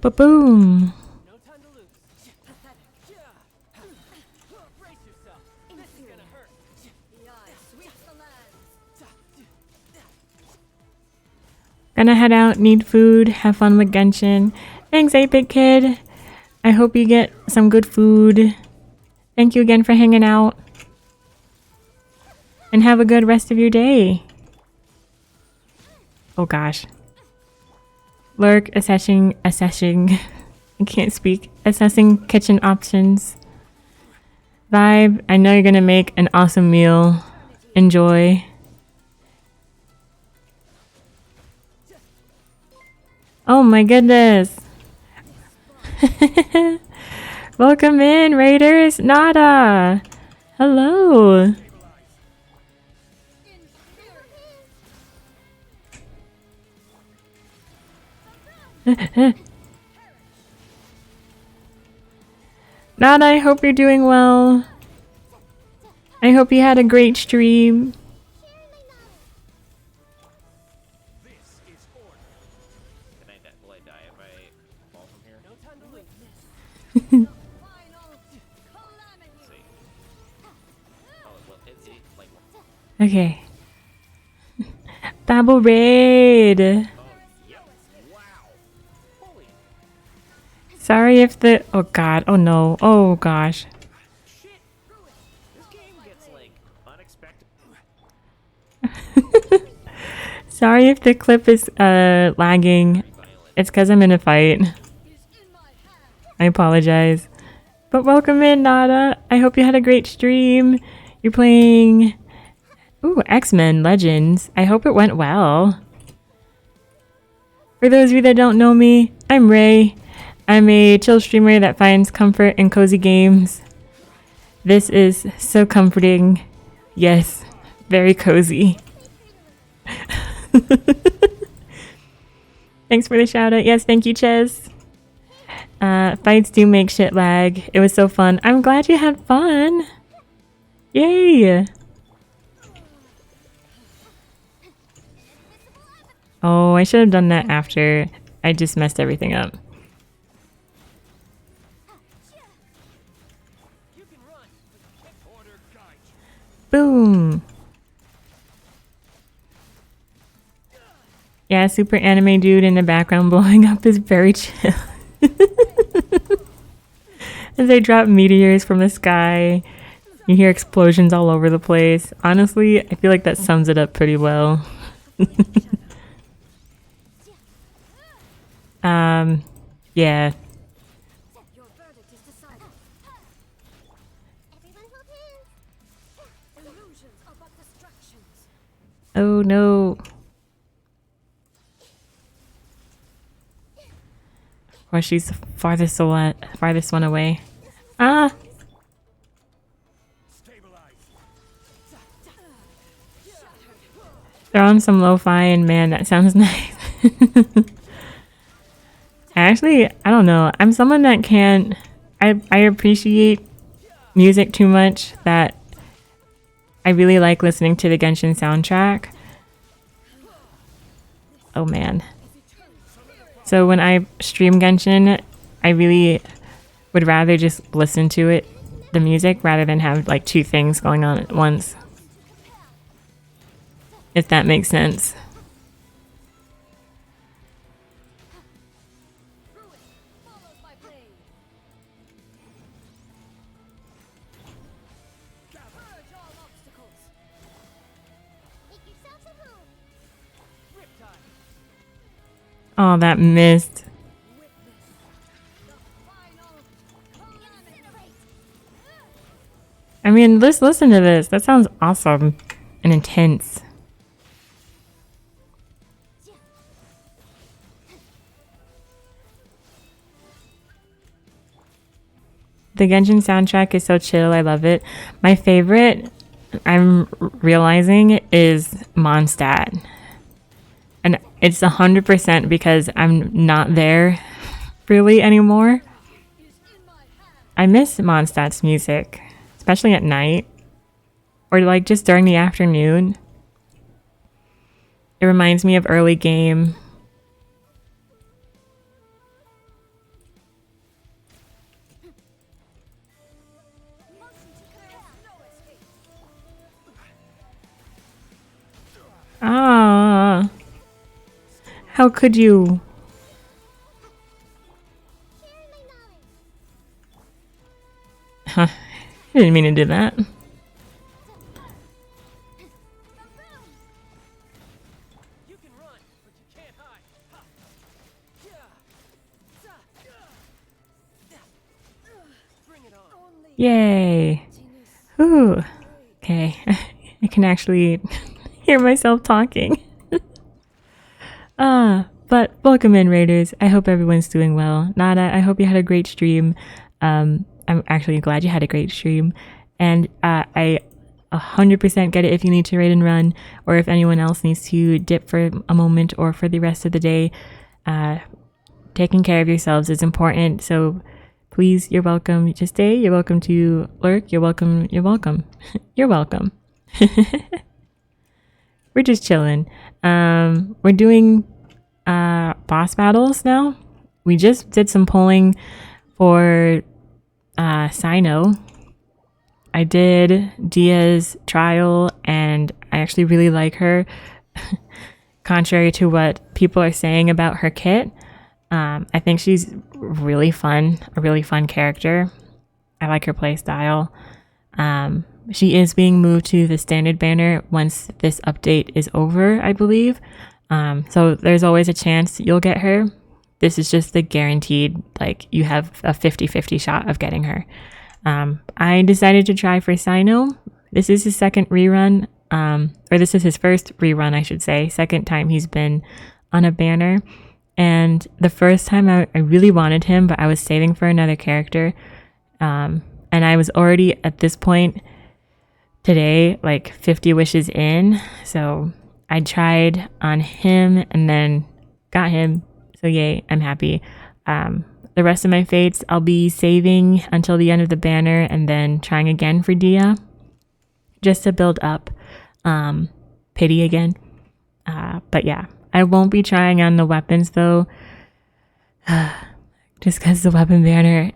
A: Ba-boom!
D: No time to lose. Brace yourself. This is gonna hurt.
B: The eye sweeps the land.
A: Gonna head out, need food, have fun with Genshin. Thanks, 8-Bit Kid. I hope you get some good food. Thank you again for hanging out. And have a good rest of your day. Oh gosh. Lurk, assessing, I can't speak. Assessing kitchen options. Vibe, I know you're gonna make an awesome meal. Enjoy. Oh my goodness. Welcome in, Raiders. Nada. Hello. Nada, I hope you're doing well. I hope you had a great stream.
D: This is order.
E: Can will I die if I fall from here?
D: No time to lose.
B: Final calamity.
E: See. Oh, well, it like.
A: Okay. Babble Raid.
E: Oh, yep. Wow. Holy
A: Sorry if the... Oh god. Oh no. Oh gosh.
E: shit. This game gets like unexpected.
A: Sorry if the clip is lagging. It's because I'm in a fight.
B: Is in my hand.
A: I apologize. But welcome in, Nada. I hope you had a great stream. You're playing... Ooh, X-Men Legends. I hope it went well. For those of you that don't know me, I'm Ray. I'm a chill streamer that finds comfort in cozy games. This is so comforting. Yes, very cozy. Thanks for the shout out. Yes, thank you, Ches. Fights do make shit lag. It was so fun. I'm glad you had fun. Yay. Oh, I should have done that after. I just messed everything up.
D: You can run. Order guide you.
A: Boom. Yeah, super anime dude in the background blowing up is very chill. As they drop meteors from the sky, you hear explosions all over the place. Honestly, I feel like that sums it up pretty well. Yeah.
B: Your verdict is decided. Everyone hold hands. Illusions are but distractions.
A: Oh no. Or she's farthest one away. Ah!
D: Stabilize.
A: Throw on some lo-fi and man, that sounds nice. Actually, I don't know. I'm someone that can't... I appreciate music too much that I really like listening to the Genshin soundtrack. Oh man. So when I stream Genshin, I really would rather just listen to it, the music, rather than have like two things going on at once. If that makes sense.
B: Followed by blade. Purge all obstacles. Make yourselves at home.
D: Riptide.
A: Oh, that missed.
B: Witness the final calamity.
A: I mean, just listen to this. That sounds awesome and intense. The Genshin soundtrack is so chill. I love it. My favorite, I'm realizing, is Mondstadt. And it's 100% because I'm not there really anymore. I miss Mondstadt's music, especially at night or like just during the afternoon. It reminds me of early game. Ah, how could you? Huh, I didn't mean to do that. Yay. Ooh. Okay. I can actually hear myself talking. But welcome in, Raiders. I hope everyone's doing well. Nada, I hope you had a great stream. I'm actually glad you had a great stream. And I 100% get it if you need to raid and run, or if anyone else needs to dip for a moment or for the rest of the day. Taking care of yourselves is important. So please, you're welcome to stay. You're welcome to lurk. You're welcome. You're welcome. You're welcome. We're just chilling. We're doing boss battles now. We just did some polling for Sino. I did Dia's trial, and I actually really like her. Contrary to what people are saying about her kit, I think she's really fun, a really fun character. I like her playstyle. She is being moved to the standard banner once this update is over, I believe. So there's always a chance you'll get her. This is just the guaranteed, like, you have a 50-50 shot of getting her. I decided to try for Sino. This is his second rerun, or this is his first rerun, I should say. Second time he's been on a banner. And the first time I really wanted him, but I was saving for another character. And I was already at this point today, like 50 wishes in. So I tried on him and then got him. So yay, I'm happy. The rest of my fates, I'll be saving until the end of the banner and then trying again for Dia, just to build up pity again. But yeah, I won't be trying on the weapons though, just because the weapon banner.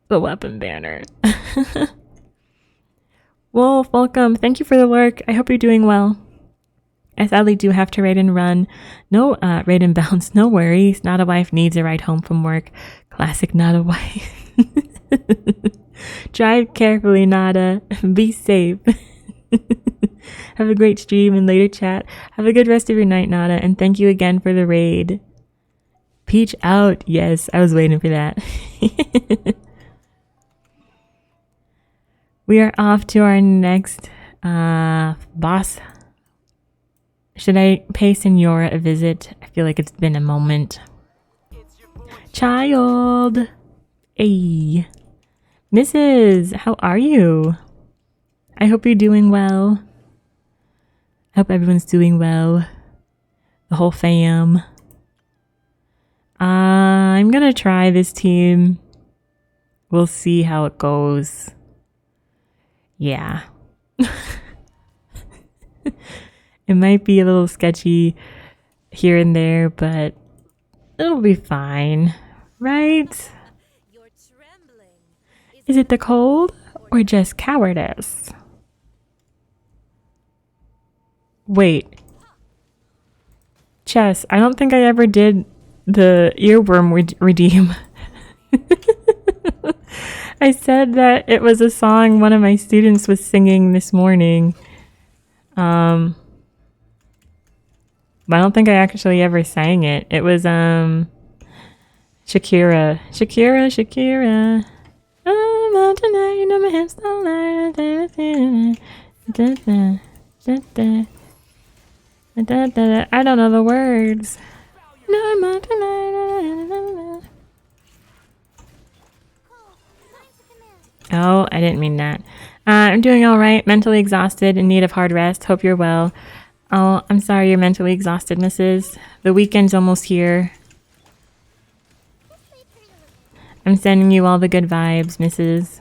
A: The weapon banner. Wolf, welcome. Thank you for the lurk. I hope you're doing well. I sadly do have to raid and run. No raid and bounce. No worries. Not a wife needs a ride home from work. Classic not a wife. Drive carefully, Nada. Be safe. Have a great stream and later chat. Have a good rest of your night, Nada. And thank you again for the raid. Peach out. Yes, I was waiting for that. We are off to our next boss. Should I pay Senora a visit? I feel like it's been a moment. Child! Hey! Mrs., how are you? I hope you're doing well. I hope everyone's doing well. The whole fam. I'm gonna try this team. We'll see how it goes. Yeah. It might be a little sketchy here and there, but it'll be fine, right?
B: You're trembling.
A: Is it the cold or just cowardice? Wait. Chess, I don't think I ever did the earworm redeem. I said that it was a song one of my students was singing this morning. But I don't think I actually ever sang it. It was Shakira. Shakira. I'm out tonight, you know my hips don't lie. I don't know the words. No, I'm out tonight. Oh, I didn't mean that. I'm doing all right. Mentally exhausted, in need of hard rest. Hope you're well. Oh, I'm sorry you're mentally exhausted, Mrs. The weekend's almost here. I'm sending you all the good vibes, Mrs.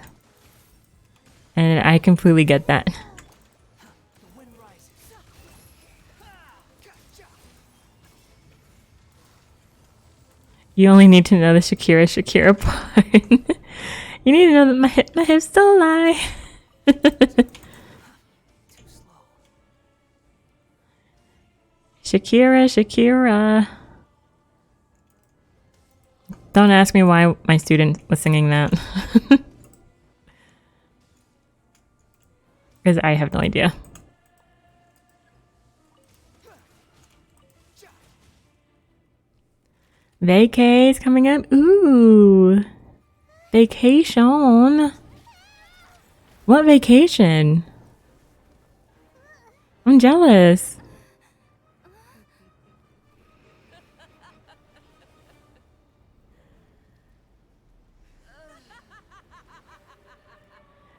A: And I completely get that. You only need to know the Shakira part. You need to know that my hips don't lie. Shakira. Don't ask me why my student was singing that. Because I have no idea. Vacay's coming up. Ooh. Vacation? What vacation? I'm jealous.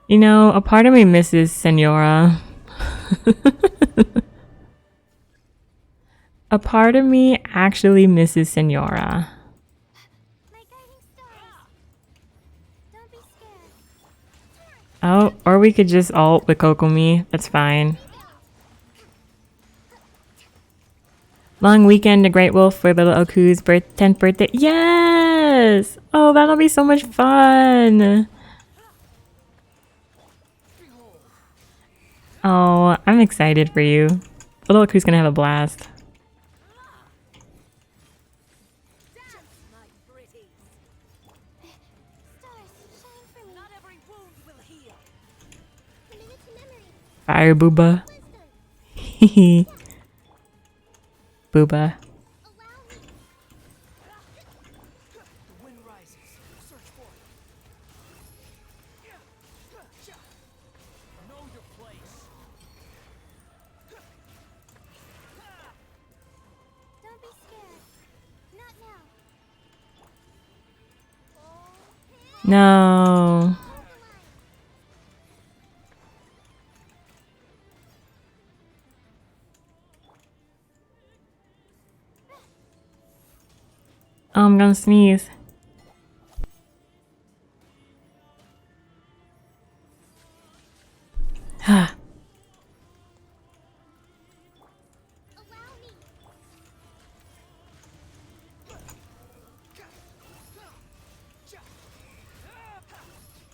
A: You know, a part of me misses Senora. A part of me actually misses Senora.
B: My guiding stars. Don't be scared.
A: Oh, or we could just ult with Kokomi. That's fine. Long weekend to Great Wolf for little Oku's 10th birthday. Yes! Oh, that'll be so much fun. Oh, I'm excited for you. Little Oku's gonna have a blast.
B: My pretties. Stars, shine for me. Not every wound will heal. Commit it to memory.
A: Fire Booba.
B: Wisdom.
A: Booba.
B: Allow me.
D: The wind rises. Search for it. Know your place.
B: Don't be scared. Not now.
A: No. Oh, I'm gonna sneeze. Ah.
B: Allow me.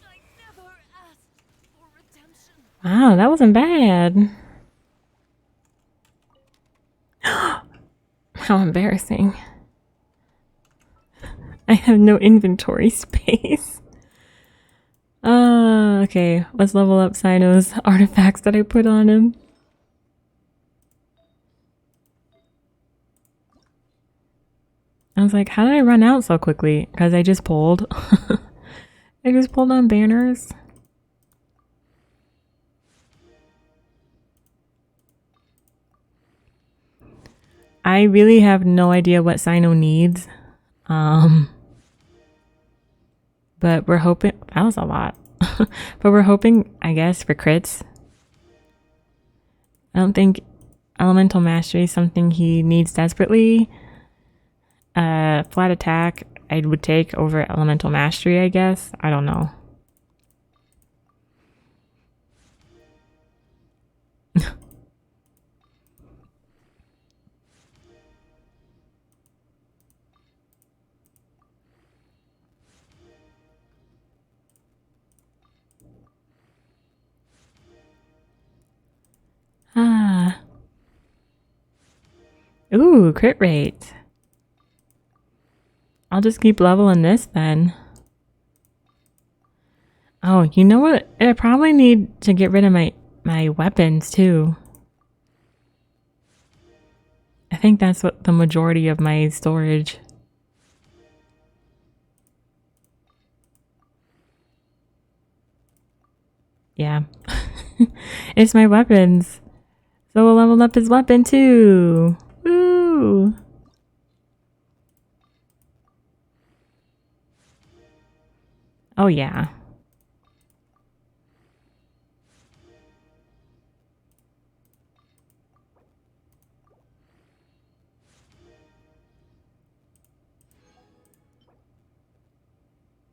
B: I never asked for redemption.
A: Wow, that wasn't bad. How embarrassing. I have no inventory space. Okay. Let's level up Sino's artifacts that I put on him. I was like, how did I run out so quickly? Because I just pulled. I just pulled on banners. I really have no idea what Sino needs. But we're hoping, that was a lot. But we're hoping, I guess, for crits. I don't think elemental mastery is something he needs desperately. Flat attack I would take over elemental mastery, I guess. I don't know. Ah. Ooh, crit rate. I'll just keep leveling this then. Oh, you know what? I probably need to get rid of my weapons too. I think that's what the majority of my storage. Yeah. It's my weapons. So we'll level up his weapon too. Woo! Oh yeah.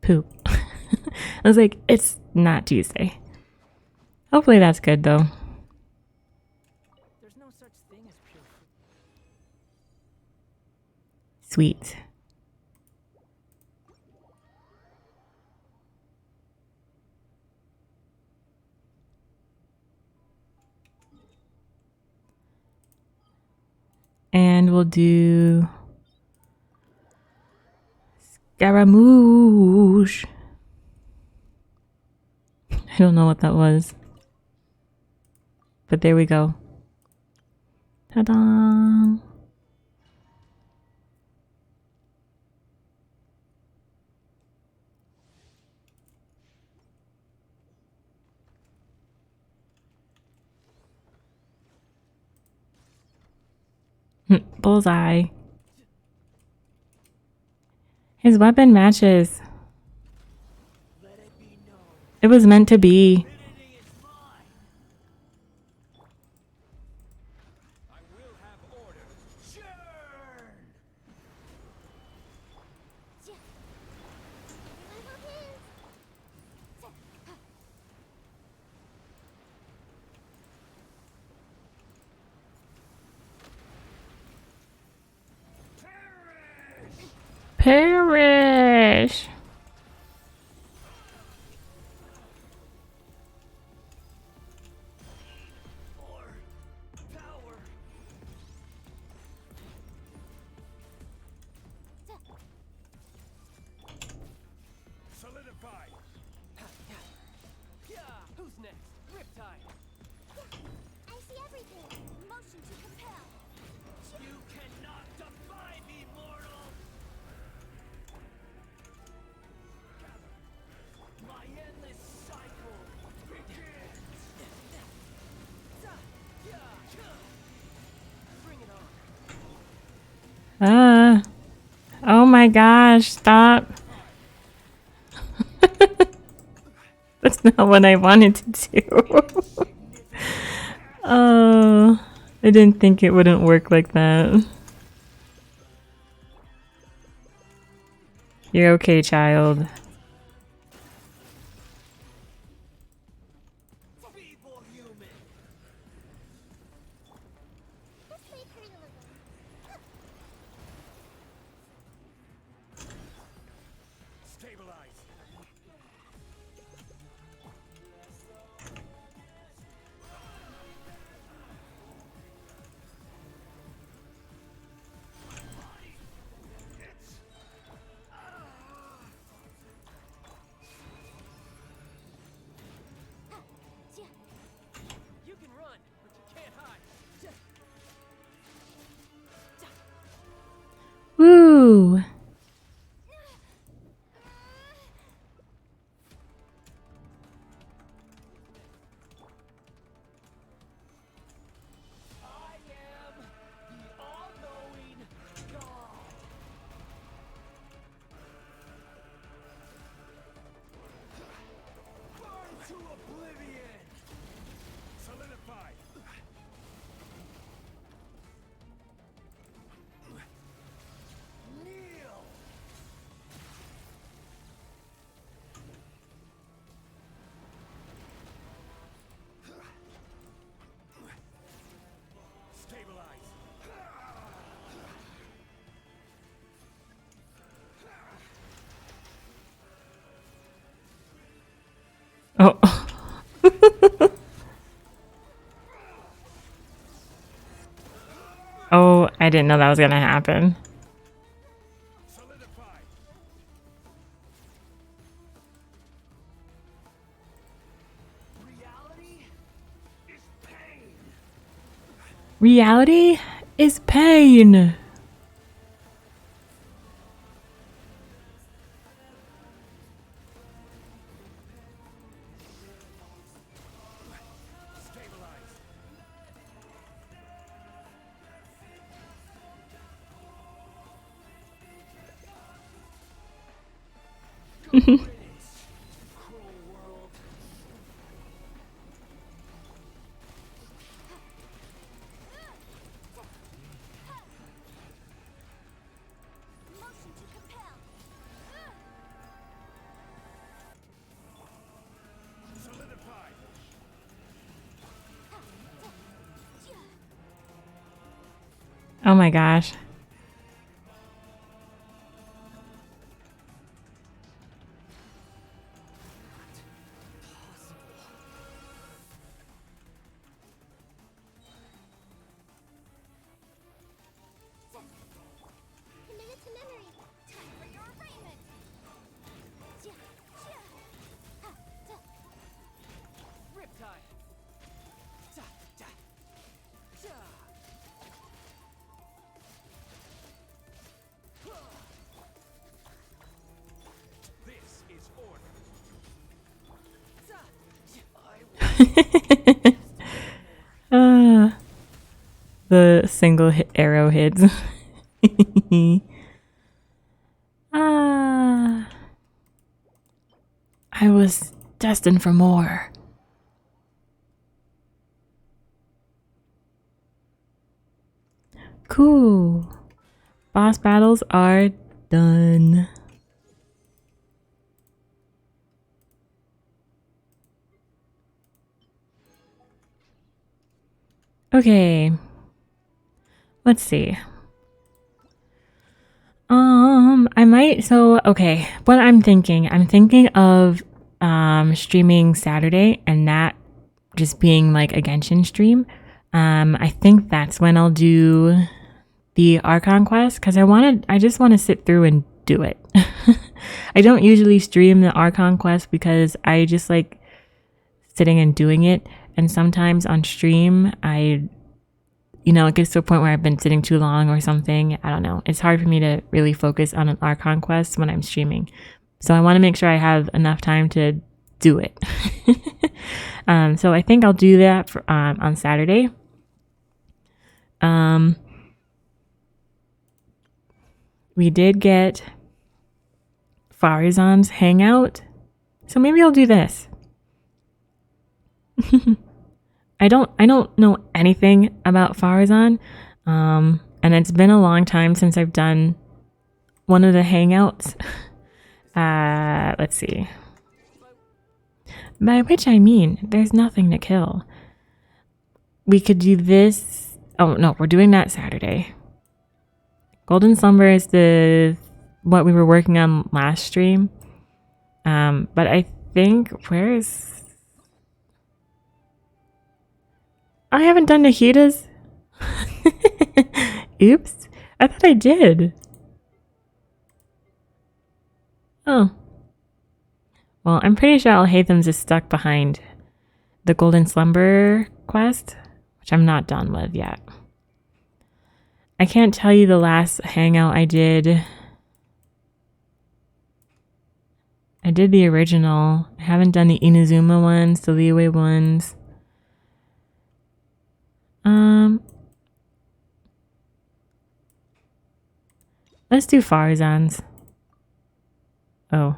A: Poop. I was like, it's not Tuesday. Hopefully that's good though.
D: There's no such thing as pure fruit.
A: Sweet. And we'll do Scaramouche. I don't know what that was. But there we go. Ta-da! Bullseye. His weapon matches. It was meant to be.
D: I will have order. Churn!
A: Perish.
D: Or power. Solidify. Yeah. Who's next? Riptide.
B: I see everything. Motion to compel.
D: You cannot defy me, mortal. My endless cycle begins. Bring it on.
A: Oh my gosh, stop. That's not what I wanted to do. Oh, I didn't think it wouldn't work like that. You're okay, child.
D: Feeble human.
B: This may hurt a little.
D: Stabilize. You can run, but you can't hide.
A: Woo!
D: I am the all-knowing God. Burn to oblivion. Solidify. Kneel. Stabilize.
A: Oh. Oh, I didn't know that was gonna happen.
D: Solidify. Reality is pain.
A: Reality is pain.
D: Stabilize. Riddance, cruel world.
B: Motion to compel.
D: Solidify.
A: Oh my gosh.
B: Commit it to memory. Time for your arraignment.
D: Riptide. Ja, ja, ja.
A: single hit arrow hits. Ah, I was destined for more. Cool. Boss battles are done. Okay. Let's see. I might, so, okay. What I'm thinking of streaming Saturday and that just being like a Genshin stream. I think that's when I'll do the Archon quest because I just want to sit through and do it. I don't usually stream the Archon quest because I just like sitting and doing it. And sometimes on stream, it gets to a point where I've been sitting too long or something. I don't know. It's hard for me to really focus on an Archon quest when I'm streaming. So I want to make sure I have enough time to do it. So I think I'll do that on Saturday. We did get Farazan's hangout. So maybe I'll do this. I don't know anything about Farazan. And it's been a long time since I've done one of the hangouts. Let's see. By which I mean, there's nothing to kill. We could do this. Oh, no, we're doing that Saturday. Golden Slumber is what we were working on last stream. But I think, I haven't done Nahida's. Oops. I thought I did. Oh. Well, I'm pretty sure Alhaitham's is stuck behind the Golden Slumber quest, which I'm not done with yet. I can't tell you the last hangout I did. I did the original. I haven't done the Inazuma ones, the Liyue ones. Let's do Farazan's. Oh.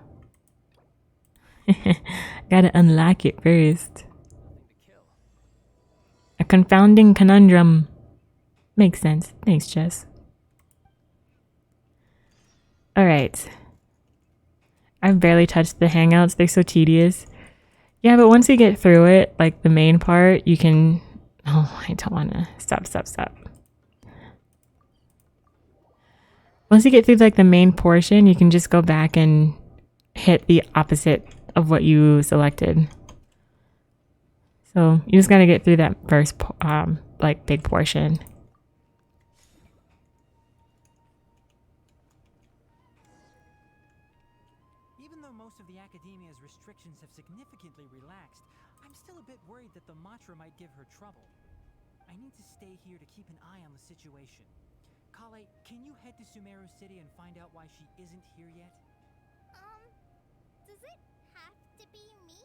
A: Gotta unlock it first. A confounding conundrum. Makes sense. Thanks, Jess. Alright. I've barely touched the hangouts. They're so tedious. Yeah, but once you get through it, like the main part, you can... Oh, I don't want to... Stop. Once you get through like the main portion, you can just go back and hit the opposite of what you selected. So you just got to get through that first like big portion.
E: Even though most of the academia's restrictions have significantly relaxed, I'm still a bit worried that the Matra might give her trouble. I need to stay here to keep an eye on the situation. Kale, can you head to Sumeru City and find out why she isn't here yet?
B: Does it have to be me?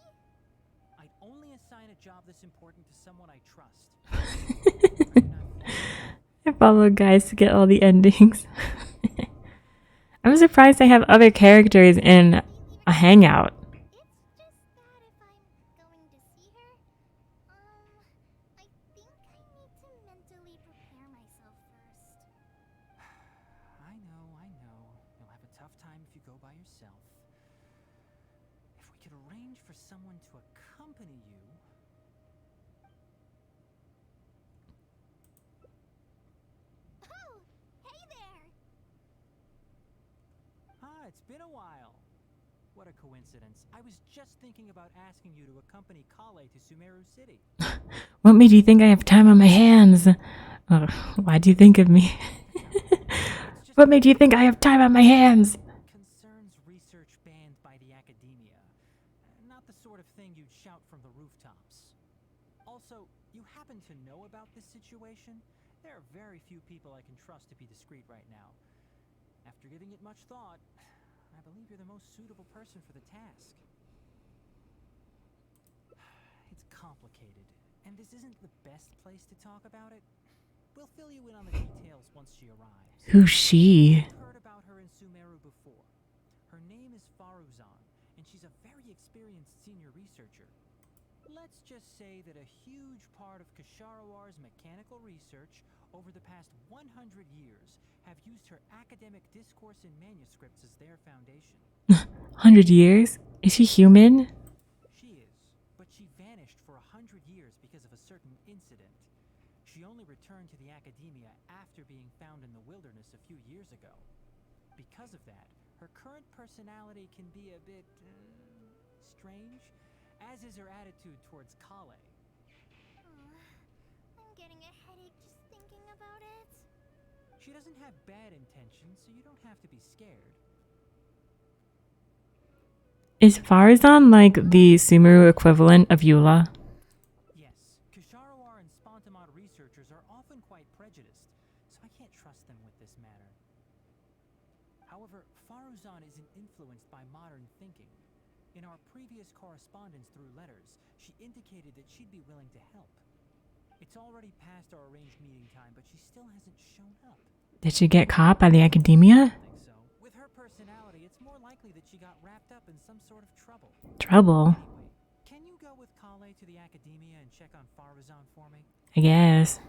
E: I'd only assign a job this important to someone I trust.
A: I follow guys to get all the endings. I'm surprised I have other characters in a hangout.
B: It's just that if I'm going to see her, I think I need to mentally prepare myself first.
E: I know. You'll have a tough time if you go by yourself. If we could arrange for someone to accompany you...
B: Oh, hey there!
E: It's been a while. What a coincidence. I was just thinking about asking you to accompany Kale to Sumeru City.
A: What made you think I have time on my hands? Oh, why'd you think of me? What made you think I have time on my hands?
E: Concerns research banned by the academia. Not the sort of thing you'd shout from the rooftops. Also, you happen to know about this situation? There are very few people I can trust to be discreet right now. After giving it much thought, I believe you're the most suitable person for the task. It's complicated, and this isn't the best place to talk about it. We'll fill you in on the details once she arrives.
A: Who's she?
E: I've heard about her in Sumeru before. Her name is Faruzan, and she's a very experienced senior researcher. Let's just say that a huge part of Kasharowar's mechanical research over the past 100 years have used her academic discourse and manuscripts as their foundation.
A: 100 years? Is she human?
E: She is, but she vanished for 100 years because of a certain incident. She only returned to the academia after being found in the wilderness a few years ago. Because of that, her current personality can be a bit strange, as is her attitude towards Kale.
B: I'm getting a headache just thinking about it.
E: She doesn't have bad intentions, so you don't have to be scared.
A: Is Farazan like the Sumeru equivalent of Eula?
E: Yes, Kasharawar and Spontamod researchers are often quite prejudiced, so I can't trust them with this matter. However, Faruzan isn't influenced by modern thinking. In our previous correspondence through letters, she indicated that she'd be willing to help. It's already past our arranged meeting time, but she still hasn't shown up.
A: Did she get caught by the academia?
E: I think so. With her personality, it's more likely that she got wrapped up in some sort of trouble.
A: Trouble,
E: Anyway, can you go with Kale to the academia and check on Faruzan for me?
A: I guess.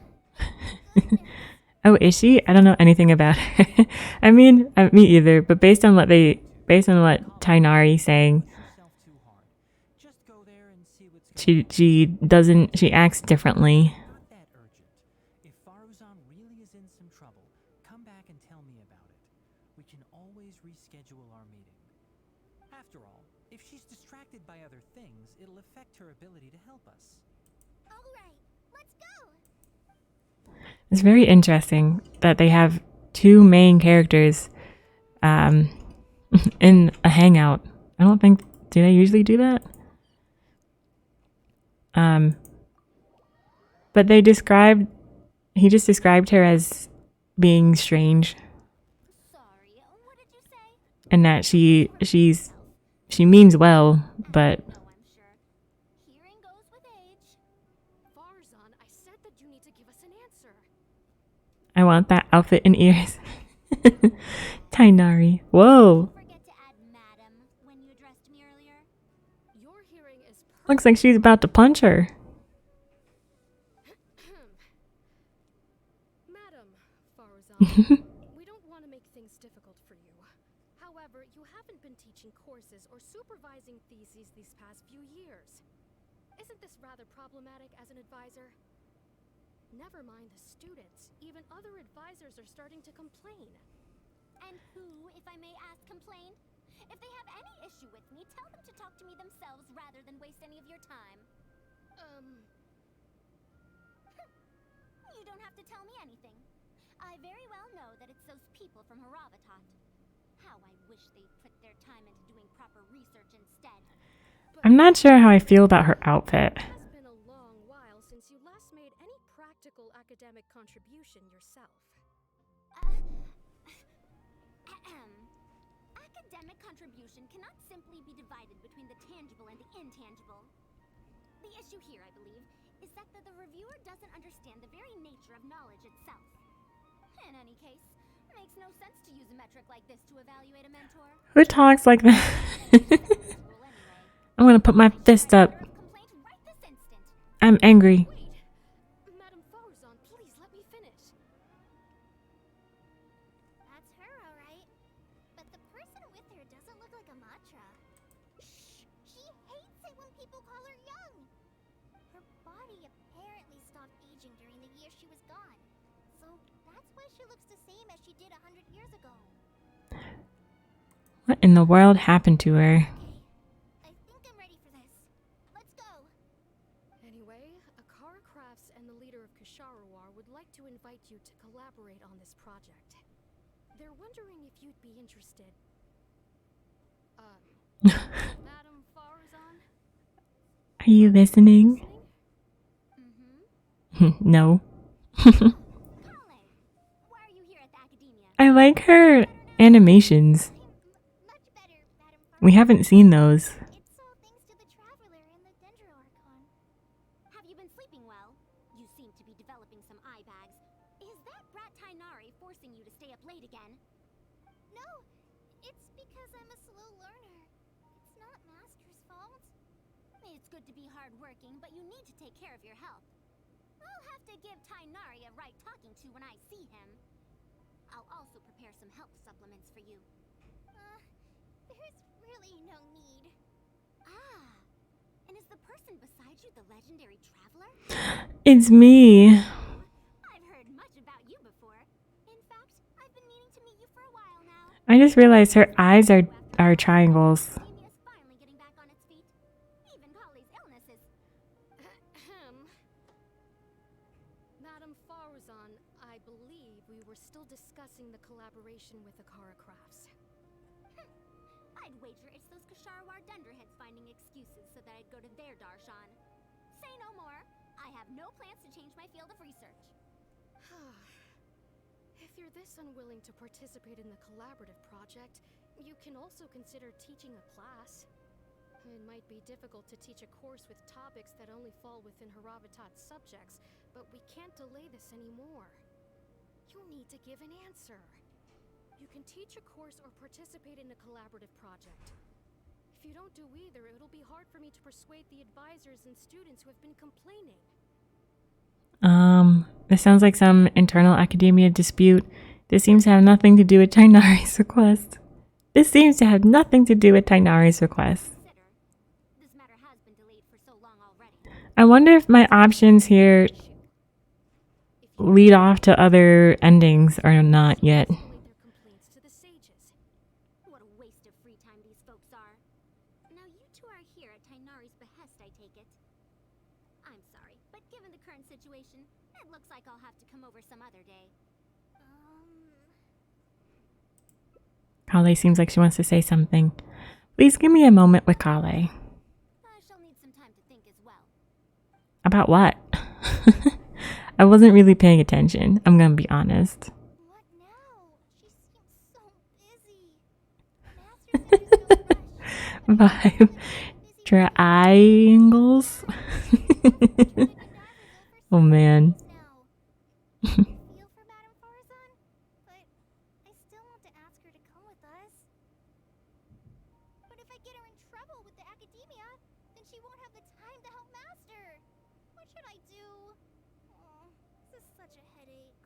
A: Oh, is she? I don't know anything about her. I mean, me either. But based on what Tainari's saying,
E: Push yourself too hard. Just go there and see what's going on.
A: she acts differently.
E: Not that urgent. If Faruzan really is in some trouble, come back and tell me about it. We can always reschedule our meeting. After all, if she's distracted by other things, it'll affect her ability to help us.
B: All right, let's go.
A: It's very interesting that they have two main characters in a hangout. I don't think, do they usually do that? But he just described her as being strange,
B: Sorry, what did you say?
A: and that she means well, but
B: No, I'm sure. Hearing goes with age.
F: Farzan, I said that you need to give us an answer.
A: I want that outfit and ears. Tainari. Whoa.
B: Forget to add madam when you addressed me earlier.
F: Your hearing is
A: Looks like she's about to punch her.
F: Madam Farzan, we don't want to make things difficult for you. However, you haven't been teaching courses or supervising theses these past few years. Isn't this rather problematic as an advisor? Never mind the students. Even other advisors are starting to complain.
B: And who, if I may ask, complained? If they have any issue with me, tell them to talk to me themselves rather than waste any of your time. You don't have to tell me anything. I very well know that it's those people from Haravatat. How I wish they'd put their time into doing proper research instead.
A: I'm not sure how I feel about her outfit.
F: It has been a long while since you last made any practical academic contribution yourself.
B: Academic contribution cannot simply be divided between the tangible and the intangible. The issue here, I believe, is that the reviewer doesn't understand the very nature of knowledge itself. In any case, it makes no sense to use a metric like this to evaluate a mentor.
A: Who talks like that? I'm gonna put my fist up.
B: Complaint right this instant.
A: I'm angry.
F: Wait! Madam Farzan, please let me finish.
B: That's her, all right. But the person with her doesn't look like a Matra. Shh! She hates it when people call her young. Her body apparently stopped aging during the year she was gone. So that's why she looks the same as she did 100 years ago.
A: What in the world happened to her?
B: I think I'm ready for this. Let's go.
F: Anyway, Akara Crafts and the leader of Kasharawar would like to invite you to collaborate on this project. They're wondering if you'd be interested. Madam Farzan?
A: Are you listening?
B: Mm-hmm.
A: No.
B: Colin, why are you here at the academia?
A: I like her animations.
B: Much better, Madam Farmer.
A: We haven't seen those.
B: It's all thanks to the Traveler and the Dendro Archon. Have you been sleeping well? You seem to be developing some eye bags. good to be hardworking, but you need to take care of your health. I'll have to give Tainari a right talking to when I see him. I'll also prepare some health supplements for you.
G: There's really no need.
B: Ah, and is the person beside you the legendary traveler?
A: It's me.
B: I've heard much about you before. In fact, I've been meaning to meet you for a while now.
A: I just realized her eyes are triangles.
B: Academia's finally getting back on its feet. Even Kali's illness is...
F: Madame Farazan, I believe we were still discussing the collaboration with Akara Crafts.
B: I'd wager it's those Kasharawar dunderheads finding excuses so that I'd go to their darshan. Say no more. I have no plans to change my field of research.
F: If you're this unwilling to participate in the collaborative project, you can also consider teaching a class. It might be difficult to teach a course with topics that only fall within Haravatat's subjects, but we can't delay this anymore. You need to give an answer. You can teach a course or participate in a collaborative project. If you don't do either, it'll be hard for me to persuade the advisors and students who have been complaining.
A: This sounds like some internal academia dispute. This seems to have nothing to do with Tainari's request.
B: Consider, this matter has been delayed for so long already.
A: I wonder if my options here lead off to other endings or not yet.
F: Escalate their complaints to the sages.
B: What a waste of free time these folks are. Now you two are here at Tainari's behest, I take it. I'm sorry, but given the current situation, it looks like I'll have to come over some other day.
A: Kale seems like she wants to say something. Please give me a moment with Kale.
B: I shall need some time to think as well.
A: About what? I wasn't really paying attention. I'm gonna be honest.
G: What now? She seems so busy. Master's in no rush.
A: Vibe. Triangles. Oh man.
G: I feel for Madame Farazan, but I still want to ask her to come with us. But if I get her in trouble with the academia, then she won't have the time to help Master. What should I do? Oh, this is such a headache.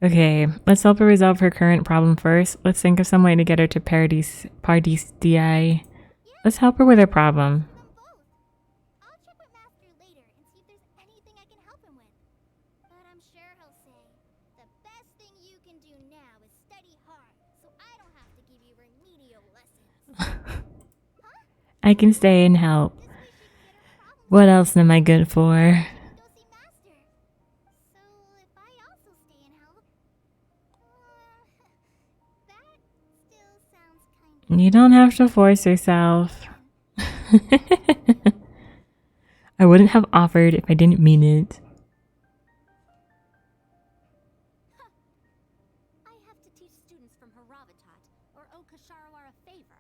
A: Okay, let's help her resolve her current problem first. Let's think of some way to get her to Paradis DI. Let's help her with her problem.
G: For them both. I'll check with Master later and see if there's anything I can help him with. But I'm sure he'll say, the best thing you can do now is study hard, so I don't have to give you remedial lessons.
A: I can stay and help.
G: This way she can get her problem
A: What else am I good for?
G: go see Master. So if I also stay and help, that still sounds kind of...
A: You don't have to force yourself. I wouldn't have offered if I didn't mean it.
B: I have to teach students from Haravatat or Okasharawar a favor.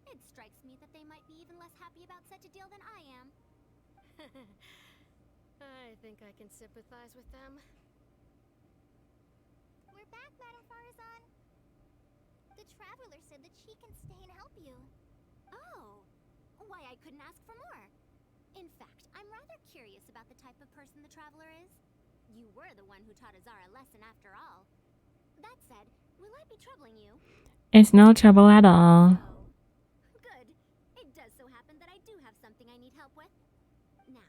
B: It strikes me that they might be even less happy about such a deal than I am.
F: I think I can sympathize with them.
G: We're back, Madame Farazan. The Traveler said that she can stay and help you.
B: Oh, why I couldn't ask for more. In fact, I'm rather curious about the type of person the Traveler is. You were the one who taught Azara a lesson after all. That said, will I be troubling you?
A: It's no trouble at all.
B: Oh, good. It does so happen that I do have something I need help with. Now,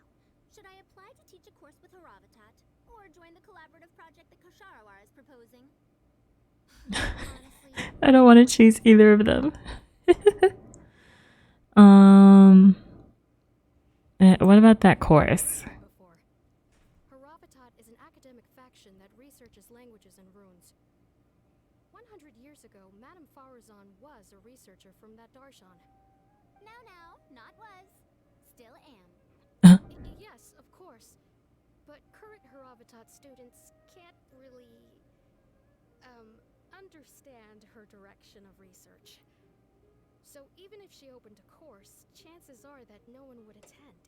B: should I apply to teach a course with Haravatat, or join the collaborative project that Kosharawar is proposing? Honestly,
A: I don't want to choose either of them. What about that course?
F: Before. Haravatat is an academic faction that researches languages and runes. 100 years ago, Madame Farazan was a researcher from that darshan.
B: now, not was. Still am.
F: Yes, of course. But current Haravatat students can't really, understand her direction of research. So even if she opened a course, chances are that no one would attend.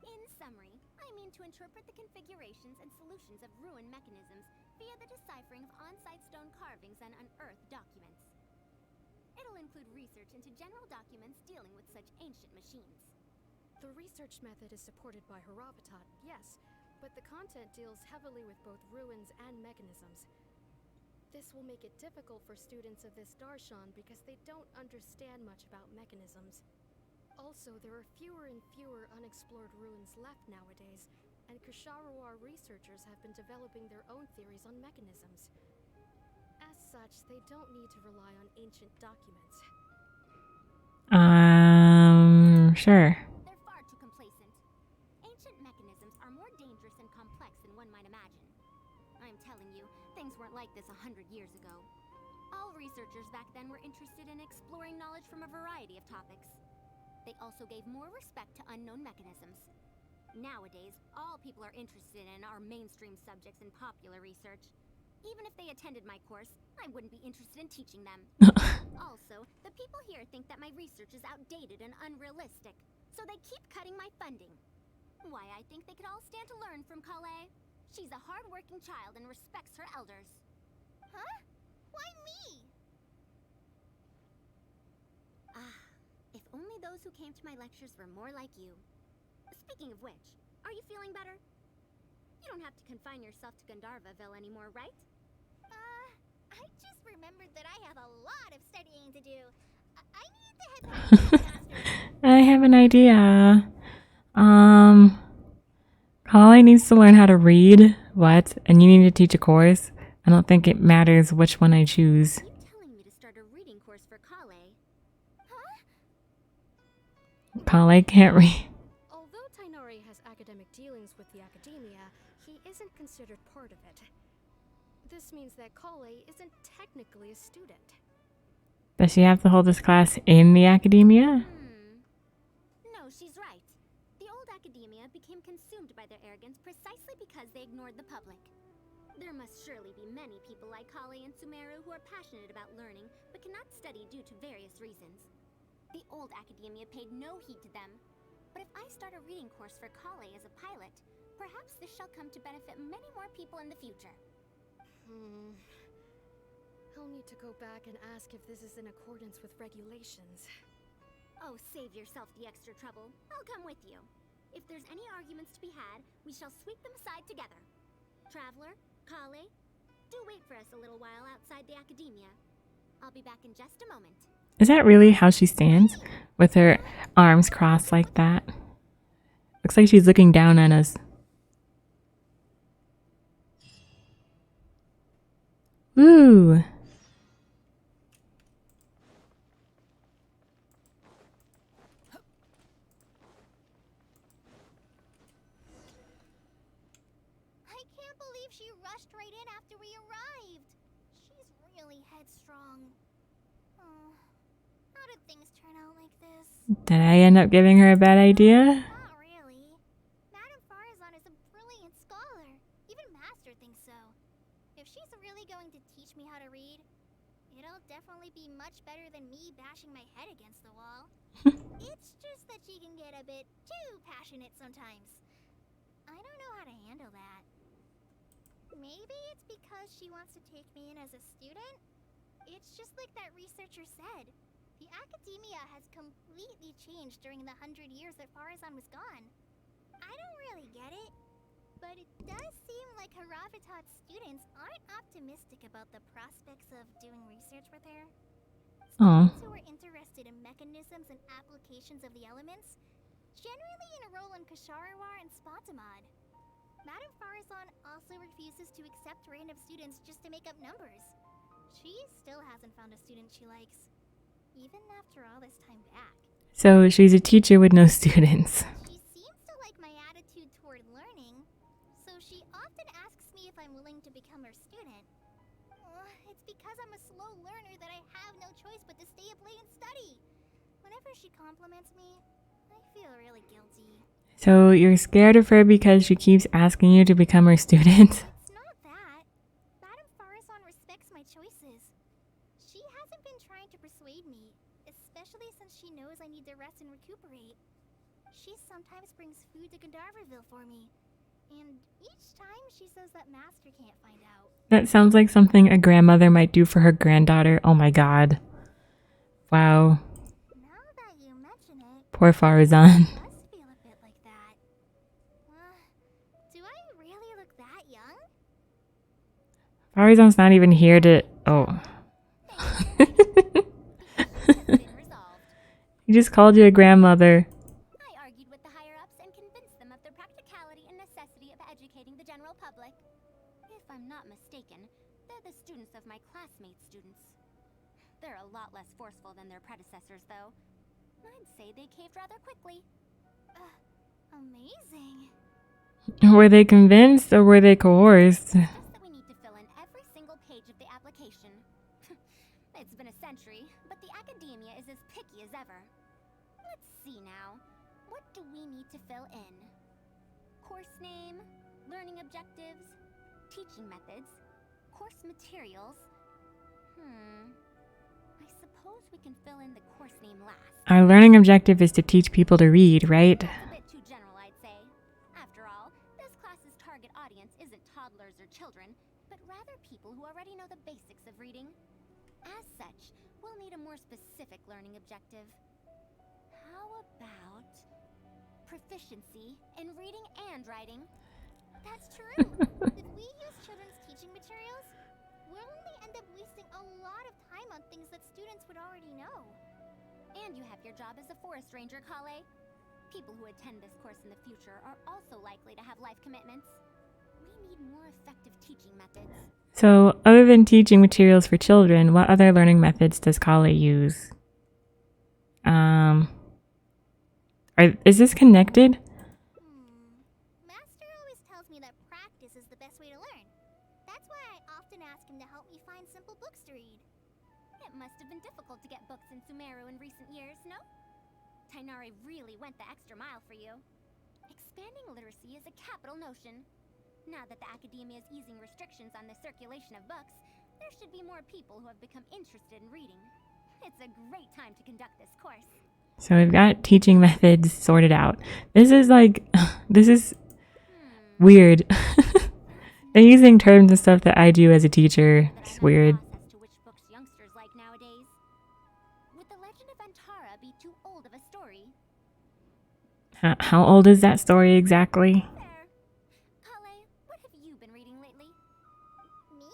B: In summary, I mean to interpret the configurations and solutions of ruin mechanisms via the deciphering of on-site stone carvings and unearthed documents. It
G: It'll include research into general documents dealing with such ancient machines.
F: The research method is supported by Harabatot, yes, but the content deals heavily with both ruins and mechanisms. This will make it difficult for students of this darshan because they don't understand much about mechanisms. Also, there are fewer and fewer unexplored ruins left nowadays, and Kusharawar researchers have been developing their own theories on mechanisms. As such, they don't need to rely on ancient documents.
A: Sure.
G: They're far too complacent. Ancient mechanisms are more dangerous and complex than one might imagine. I'm telling you, things weren't like this 100 years ago. All researchers back then were interested in exploring knowledge from a variety of topics. They also gave more respect to unknown mechanisms. Nowadays, all people are interested in are mainstream subjects in popular research. Even if they attended my course, I wouldn't be interested in teaching them. Also, the people here think that my research is outdated and unrealistic, so they keep cutting my funding. Why, I think they could all stand to learn from Kale. She's a hard-working child and respects her elders.
B: Huh? Why me?
G: Ah, if only those who came to my lectures were more like you. Speaking of which, are you feeling better? You don't have to confine yourself to Gandharvaville anymore, right?
B: I just remembered that I have a lot of studying to do. I need to head back to the master.
A: I have an idea. Kale needs to learn how to read. What? And you need to teach a course? I don't think it matters which one I choose.
G: You telling me to start a reading course for Kale?
A: Kale can't read.
F: Although Tainari has academic dealings with the academia, he isn't considered part of it. This means that Kale isn't technically a student.
A: Does she have to hold this class in the academia?
G: No, she's right. The old academia became consumed by their arrogance precisely because they ignored the public. There must surely be many people like Kale and Sumeru who are passionate about learning, but cannot study due to various reasons. The old academia paid no heed to them. But if I start a reading course for Kale as a pilot, perhaps this shall come to benefit many more people in the future.
F: I'll need to go back and ask if this is in accordance with regulations.
G: Oh, save yourself the extra trouble. I'll come with you. If there's any arguments to be had, we shall sweep them aside together. Traveler, Kale, do wait for us a little while outside the academia. I'll be back in just a moment.
A: Is that really how she stands? With her arms crossed like that? Looks like she's looking down at us. Ooh.
B: I can't believe she rushed right in after we arrived. She's really headstrong. Oh, how did things turn out like this?
A: Did I end up giving her a bad idea?
B: Not really. Madame Farazan is a brilliant scholar. Even Master thinks so. If she's really going to teach me how to read, it'll definitely be much better than me bashing my head against the wall. It's just that she can get a bit too passionate sometimes. I don't know how to handle that. Maybe it's because she wants to take me in as a student? It's just like that researcher said. The academia has completely changed during the 100 years that Farazan was gone. I don't really get it, but it does seem like Haravatat's students aren't optimistic about the prospects of doing research with her.
A: Oh.
B: Students who are interested in mechanisms and applications of the elements generally enroll in Kusharawar and Spontamod. Madame Farazan also refuses to accept random students just to make up numbers. She still hasn't found a student she likes, even after all this time back.
A: So she's a teacher with no students.
B: She seems to like my attitude toward learning, so she often asks me if I'm willing to become her student. It's because I'm a slow learner that I have no choice but to stay up late and study. Whenever she compliments me, I feel really guilty.
A: So you're scared of her because she keeps asking you to become her student?
B: It's not that. Madame Farazan respects my choices. She hasn't been trying to persuade me, especially since she knows I need to rest and recuperate. She sometimes brings food to Gandharvaville for me, and each time she says that Master can't find out.
A: That sounds like something a grandmother might do for her granddaughter. Oh my god. Wow.
G: Now that you mention it,
A: Poor Farazan.
G: it does feel a bit like that. Do I really look that young?
A: Farazan's not even here to. Oh.
G: Thank you for waiting. The issue has been resolved.
A: He just called you a grandmother.
G: I argued with the higher-ups and convinced them of the practicality and necessity of educating the general public. If I'm not mistaken, they're the students of my classmates' students. They're a lot less forceful than their predecessors, though. I'd say they caved rather quickly. Amazing.
A: Were they convinced or were they coerced?
G: Just that we need to fill in every single page of the application. It's been a century, but the academia is as picky as ever. Let's see now. What do we need to fill in? Course name, learning objectives, teaching methods, course materials. I suppose we can fill in the course name last.
A: Our learning objective is to teach people to read, right?
G: That's a bit too general, I'd say. After all, this class's target audience isn't toddlers or children, but rather people who already know the basics of reading. As such, we'll need a more specific learning objective. How about proficiency in reading and writing?
B: That's true. If we use children's teaching materials, we'll only end up wasting a lot of time on things that students would already know.
G: And you have your job as a forest ranger, Kale. People who attend this course in the future are also likely to have life commitments. We need more effective teaching methods.
A: So, other than teaching materials for children, what other learning methods does Kale use? Is this connected?
B: Master always tells me that practice is the best way to learn. That's why I often ask him to help me find simple books to read.
G: It must have been difficult to get books in Sumeru in recent years, no? Tainari really went the extra mile for you. Expanding literacy is a capital notion. Now that the academia is easing restrictions on the circulation of books, there should be more people who have become interested in reading. It's a great time to conduct this course.
A: So we've got teaching methods sorted out. This is weird. They're using terms and stuff that I do as a teacher. It's weird.
G: As to which books youngsters like nowadays. Would The Legend of Antara be too old of a story?
A: How old is that story exactly?
G: Fair. Kale, what have you been reading lately?
B: Me?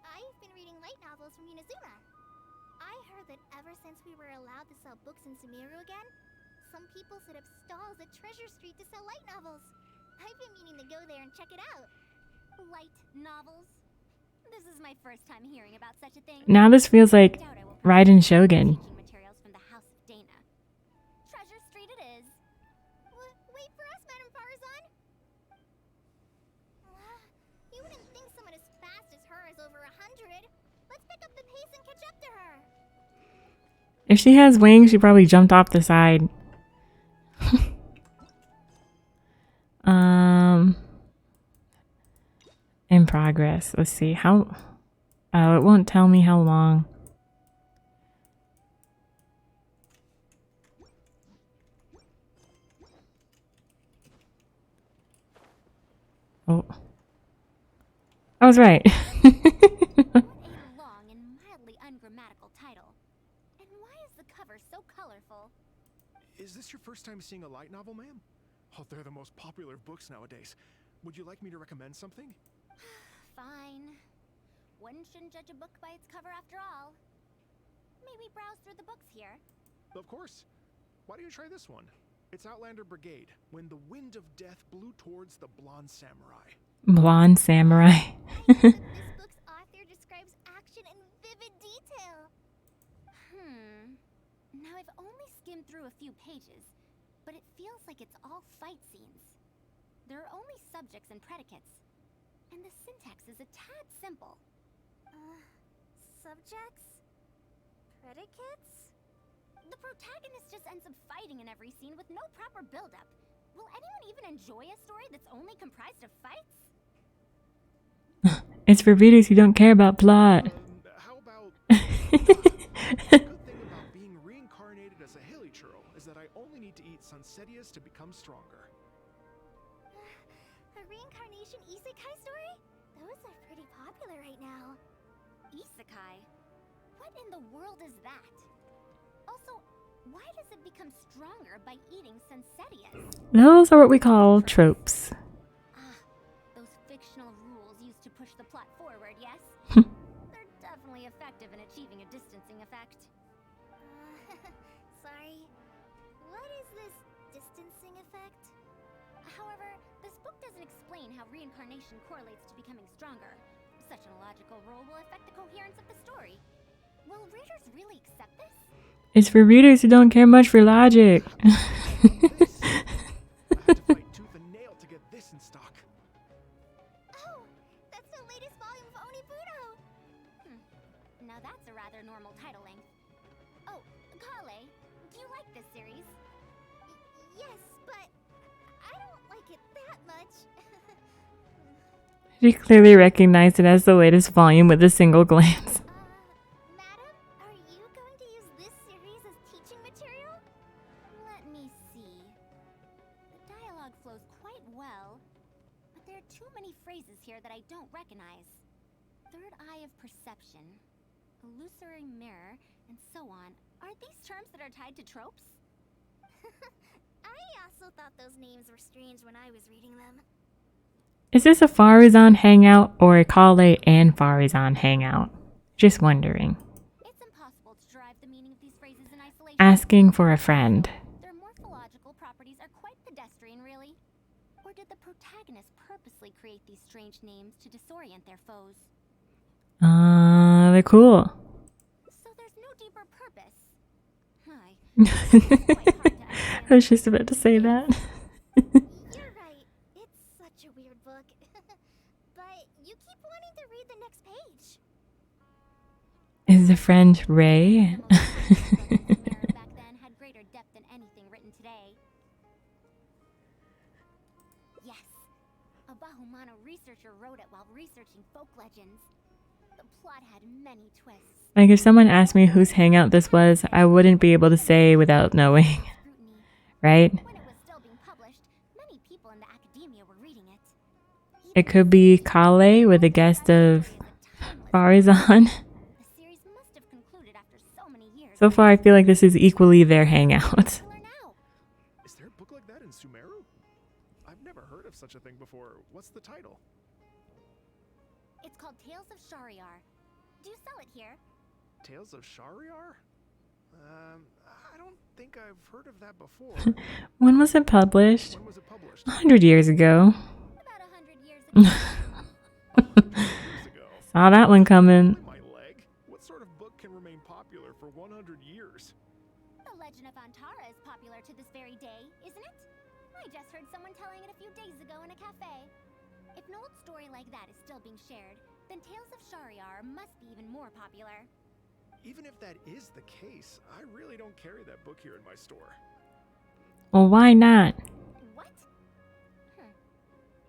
B: I've been reading light novels from Inazuma. I heard that ever since we were allowed to sell books in Sumeru again, some people set up stalls at Treasure Street to sell light novels. I've been meaning to go there and check it out.
G: Light novels? This is my first time hearing about such a thing.
A: Now this feels like
G: Doubt I will
A: Raiden Shogun.
G: teaching materials from the House of Dana. Treasure Street it is.
B: Wait for us, Madame Farazan! You wouldn't think someone as fast as her is over 100. Let's pick up the pace and catch up to her.
A: If she has wings, she probably jumped off the side. In progress. Let's see how. Oh, it won't tell me how long. Oh, I was right.
G: What a long and mildly ungrammatical title. And why is the cover so colorful?
H: Is this your first time seeing a light novel, ma'am? Oh, they're the most popular of books nowadays. Would you like me to recommend something?
G: Fine. One shouldn't judge a book by its cover after all. May we browse through the books here?
H: Of course. Why don't you try this one? It's Outlander Brigade, When the Wind of Death Blew Towards the Blonde Samurai.
A: Blonde samurai.
B: This book's author describes action in vivid detail.
G: Now I've only skimmed through a few pages, but it feels like it's all fight scenes. There are only subjects and predicates, and the syntax is a tad simple.
B: Subjects? Predicates?
G: The protagonist just ends up fighting in every scene with no proper build-up. Will anyone even enjoy a story that's only comprised of fights?
A: It's for readers who don't care about plot.
H: How about... The good thing about being reincarnated as a hilly churl is that I only need to eat Sunsetias to become stronger.
B: A reincarnation isekai story? Those are pretty popular right now.
G: Isekai? What in the world is that? Also, why does it become stronger by eating Sensetius?
A: Those are what we call tropes.
G: Ah, those fictional rules used to push the plot forward, yes? They're definitely effective in achieving a distancing effect.
B: Sorry. What is this distancing effect?
G: However, this book doesn't explain how reincarnation correlates to becoming stronger. Such an illogical rule will affect the coherence of the story. Will readers really accept this?
A: It's for readers who don't care much for logic.
H: I had to fight tooth and nail to get this in stock.
B: Oh, that's the latest volume of Onibudo.
G: Now that's a rather normal title length. Oh, Kale, do you like this series?
B: Yes, but I don't like it that much.
A: She clearly recognized it as the latest volume with a single glance.
B: Madam, are you going to use this series as teaching material?
G: Let me see. The dialogue flows quite well, but there are too many phrases here that I don't recognize. Third eye of perception, illusory mirror, and so on. Aren't these terms that are tied to tropes?
B: I also thought those names were strange when I was reading them.
A: Is this a Farazan hangout or a Kale and Farazan hangout? Just wondering.
G: It's impossible to derive the meaning of these phrases in isolation.
A: Asking for a friend.
G: Their morphological properties are quite pedestrian, really. Or did the protagonist purposely create these strange names to disorient their foes?
A: They're cool.
G: So there's no deeper purpose. Hi.
A: I was just about to say that.
B: You're right. It's such a weird book. But you keep wanting to read the next page.
A: Is the friend Ray?
G: Back then had greater depth than anything written today. Yes, a Bahumano researcher wrote it while researching folk legends. The plot had many twists.
A: Like if someone asked me whose hangout this was, I wouldn't be able to say without knowing.
G: Scrutiny.
A: Right?
G: When it was still being published, many people in the academia were reading it.
A: It could be Kale with a guest of Farazan.
G: The series must have concluded after so many years.
A: So far, I feel like this is equally their hangout.
G: Popular now.
H: Is there a book like that in Sumeru? I've never heard of such a thing before. What's the title?
G: It's called Tales of Shariar. Do you sell it here?
H: Tales of Shariar? I don't think I've heard of that before.
A: When was it published?
H: When was it published?
A: 100 years ago.
G: About 100 years ago.
H: Years ago.
A: Saw that one coming.
H: My leg. What sort of book can remain popular for 100 years?
G: The Legend of Antara is popular to this very day, isn't it? I just heard someone telling it a few days ago in a cafe. If an old story like that is still being shared, then Tales of Shariar must be even more popular.
H: Even if that is the case, I really don't carry that book here in my store.
A: Well, why not?
G: What?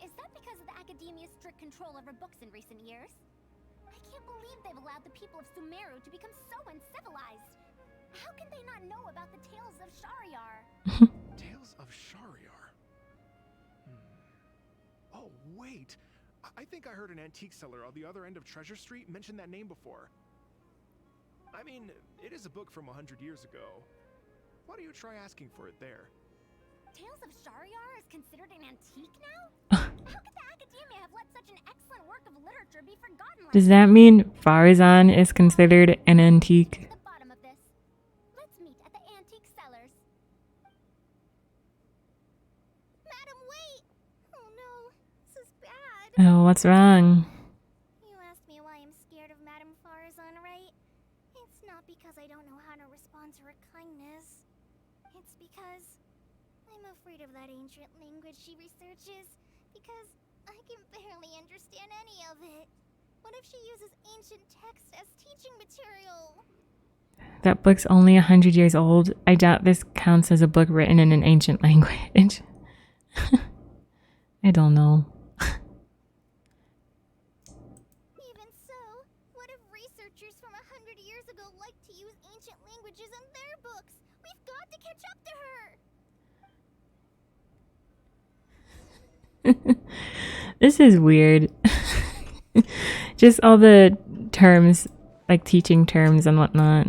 G: Is that because of the academia's strict control over books in recent years? I can't believe they've allowed the people of Sumeru to become so uncivilized. How can they not know about the Tales of Shariar?
H: Tales of Shariar. Oh, wait. I think I heard an antique seller on the other end of Treasure Street mention that name before. I mean, it is a book from 100 years ago. Why don't you try asking for it there?
G: Tales of Shariar is considered an antique now? How could the academia have let such an excellent work of literature be forgotten like
A: Does that mean Farazan is considered an antique?
G: At the bottom of this. Let's meet at the antique sellers.
B: Madam, wait! Oh no, this is bad.
A: Oh, what's wrong?
B: You asked me why I'm scared of Madame Farazan, right? It's not because I don't know how to respond to her kindness. It's because I'm afraid of that ancient language she researches, because I can barely understand any of it. What if she uses ancient text as teaching material?
A: That book's only 100 years old. I doubt this counts as a book written in an ancient language. I don't know.
B: Even so, what if researchers from 100 years ago like to use ancient languages in their books? We've got to catch up to her!
A: This is weird. Just all the terms, like teaching terms and whatnot.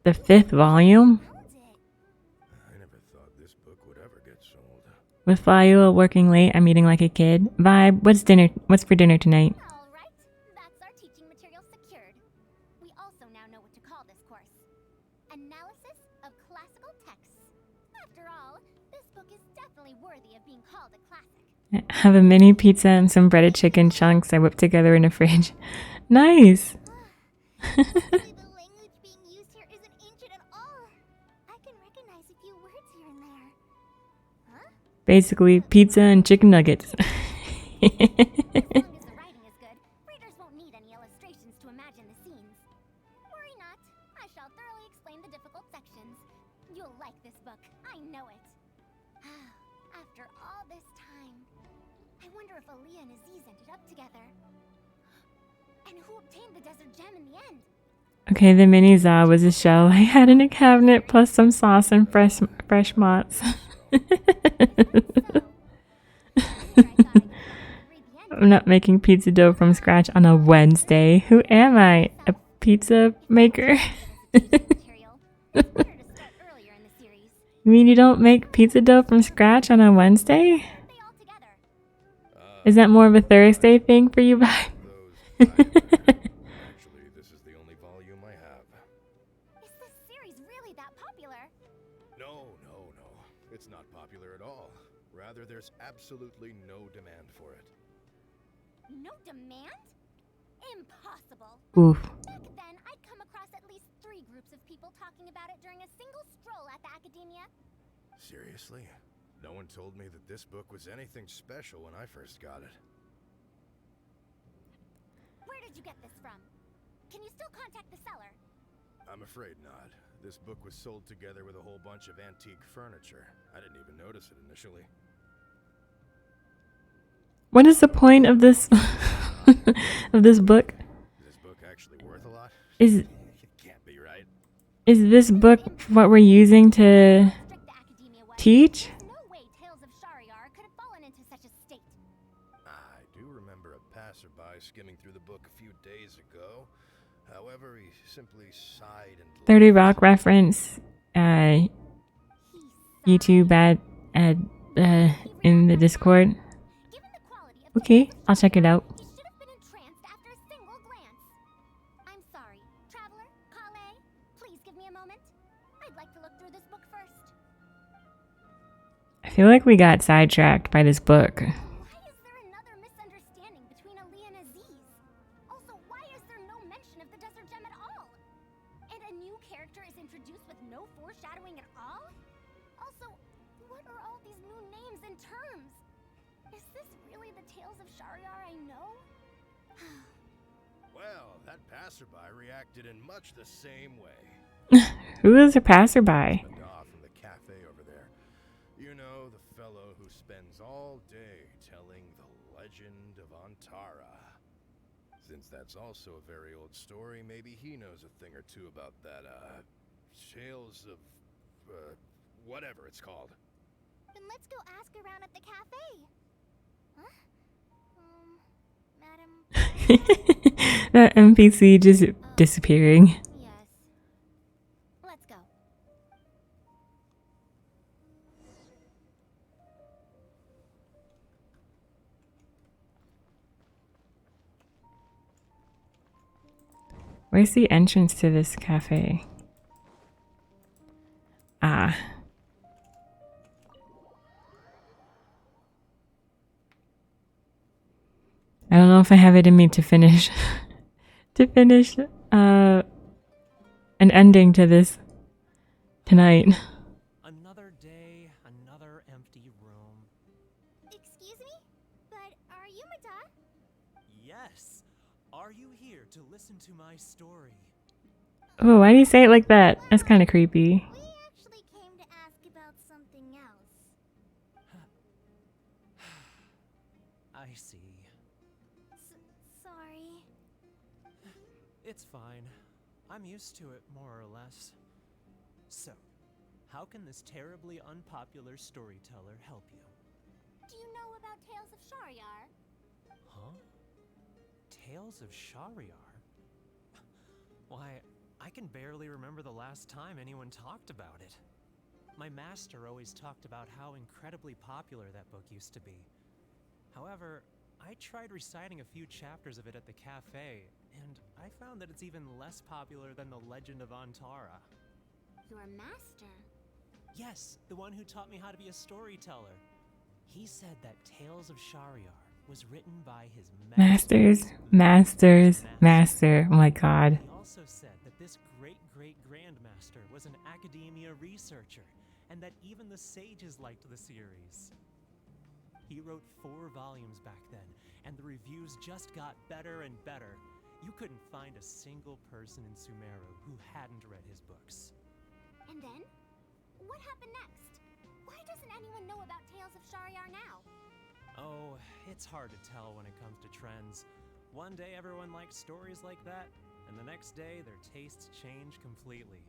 A: The 5th volume?
B: Found it.
I: I never thought this book would ever get sold.
A: With Flyua working late, I'm eating like a kid. Vibe, what's dinner? What's for dinner tonight?
B: All right, that's our teaching material secured. We also now know what to call this course. Analysis of classical texts. After all, this book is definitely worthy of being called a classic.
A: I have a mini pizza and some breaded chicken chunks I whipped together in a fridge. Nice!
B: Actually, the language being used here isn't ancient at all. I can recognize a few words here and there. Huh?
A: Basically, pizza and chicken nuggets.
B: As long as the writing is good, readers won't need any illustrations to imagine the scenes. Worry not, I shall thoroughly explain the difficult sections. You'll like this book, I know it. After all this time, I wonder if Aaliyah and Aziz ended up together. And who obtained the desert gem in the end?
A: Okay, the mini za was a shell I had in a cabinet plus some sauce and fresh mozz. I'm not making pizza dough from scratch on a Wednesday. Who am I? A pizza maker? You mean you don't make pizza dough from scratch on a Wednesday? Is that more of a Thursday thing for you, Vibe?
I: Actually, this is the only volume I have.
B: Is this series really that popular?
I: No. It's not popular at all. Rather, there's absolutely no demand for it.
B: No demand? Impossible.
A: Oof.
B: Back then, I'd come across at least 3 groups of people talking about it during a single stroll at the academia.
I: Seriously? No one told me that this book was anything special when I first got it.
B: Where did you get this from? Can you still contact the seller?
I: I'm afraid not. This book was sold together with a whole bunch of antique furniture. I didn't even notice it initially.
A: What is the point of this of this book?
I: Is this book actually worth a lot?
A: Is
I: It can't be, right?
A: this book what we're using to
B: Strict the academia was.
A: teach?
B: There's no way Tales of Shariar could have fallen into such a state.
I: I do remember a passerby skimming through the book a few days ago. However, he simply sighed and
A: 30
I: left.
A: Rock reference.
B: He
A: YouTube at in the Discord.
B: Given the quality of
A: Okay,
B: Tales of
A: I'll check it out.
B: Shariar, you should have been entranced after a single glance. I'm sorry, Traveler, Kale, please give me a moment. I'd like to look through this book first.
A: I feel like we got sidetracked by this book.
B: Why is there another misunderstanding between Aaliyah and Aziz? Also, why is there no mention of the desert gem at all? And a new character is introduced with no foreshadowing at all? Also, what are all these new names and terms? Is this really the Tales of Shariar I know?
I: Well, that passerby reacted in much the same way.
A: Who is a passerby?
I: Nada from the cafe over there. You know, the fellow who spends all day telling the legend of Antara. Since that's also a very old story, maybe he knows a thing or two about that, Tales of, whatever it's called.
B: Then let's go ask around at the cafe. Huh? Madam?
A: That NPC just disappearing.
B: Yes. Let's go.
A: Where's the entrance to this cafe? Ah. I don't know if I have it in me to finish an ending to this tonight.
E: Another day, another empty room.
B: Excuse me? But are you Mada?
E: Yes. Are you here to listen to my story?
A: Oh, why do you say it like that? That's kind of creepy.
B: We actually came to ask about something else.
E: I see.
B: Sorry.
E: It's fine. I'm used to it, more or less. So, how can this terribly unpopular storyteller help you?
B: Do you know about Tales of Shariar?
E: Huh? Tales of Shariar? Why, I can barely remember the last time anyone talked about it. My master always talked about how incredibly popular that book used to be. However, I tried reciting a few chapters of it at the cafe, and I found that it's even less popular than the Legend of Antara.
G: Your master?
E: Yes, the one who taught me how to be a storyteller. He said that Tales of Shariar was written by his
A: Master. Oh my god.
E: He also said that this great-great-grandmaster was an academia researcher, and that even the sages liked the series. He wrote 4 volumes back then, and the reviews just got better and better. You couldn't find a single person in Sumeru who hadn't read his books.
G: And then? What happened next? Why doesn't anyone know about Tales of Shariar now?
E: Oh, it's hard to tell when it comes to trends. One day everyone likes stories like that, and the next day their tastes change completely.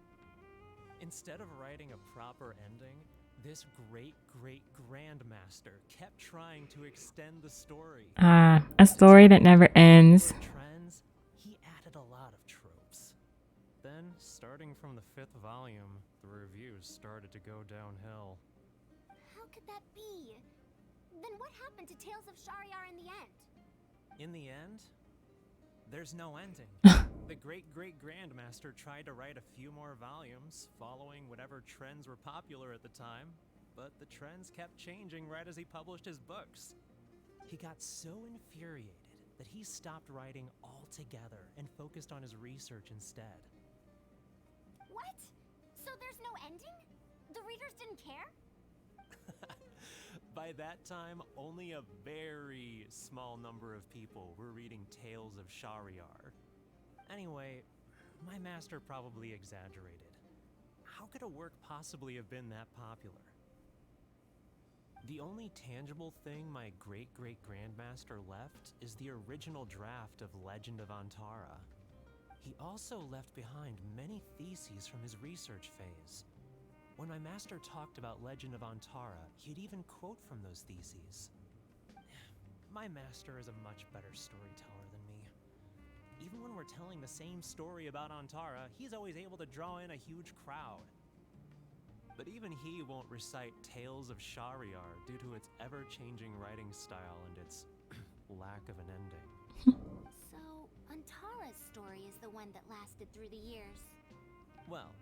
E: Instead of writing a proper ending, this great-great-grandmaster kept trying to extend the story.
A: A story that never ends.
E: Trends, he added a lot of tropes. Then, starting from the 5th volume, the reviews started to go downhill.
G: How could that be? Then what happened to Tales of Shariar in the end?
E: In the end, there's no ending. The great-great-grandmaster tried to write a few more volumes, following whatever trends were popular at the time, but the trends kept changing right as he published his books. He got so infuriated that he stopped writing altogether and focused on his research instead.
G: What? So there's no ending? The readers didn't care?
E: By that time, only a very small number of people were reading Tales of Shariar. Anyway, my master probably exaggerated. How could a work possibly have been that popular? The only tangible thing my great-great-grandmaster left is the original draft of Legend of Antara. He also left behind many theses from his research phase. When my master talked about Legend of Antara, he'd even quote from those theses. My master is a much better storyteller than me. Even when we're telling the same story about Antara, he's always able to draw in a huge crowd. But even he won't recite Tales of Shariar due to its ever-changing writing style and its lack of an ending.
G: So, Antara's story is the one that lasted through the years.
E: Well,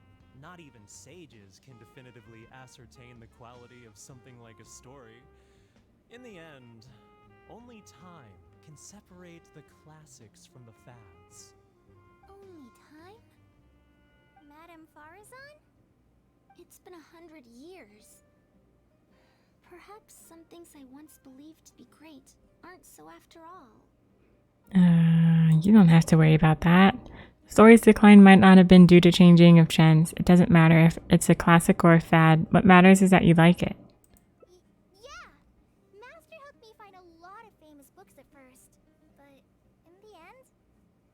E: not even sages can definitively ascertain the quality of something like a story. In the end, only time can separate the classics from the fads.
G: Only time? Madame Farazan? It's been 100 years. Perhaps some things I once believed to be great aren't so after all.
A: You don't have to worry about that. Story's decline might not have been due to changing of trends. It doesn't matter if it's a classic or a fad. What matters is that you like it.
G: Yeah! Master helped me find a lot of famous books at first. But in the end,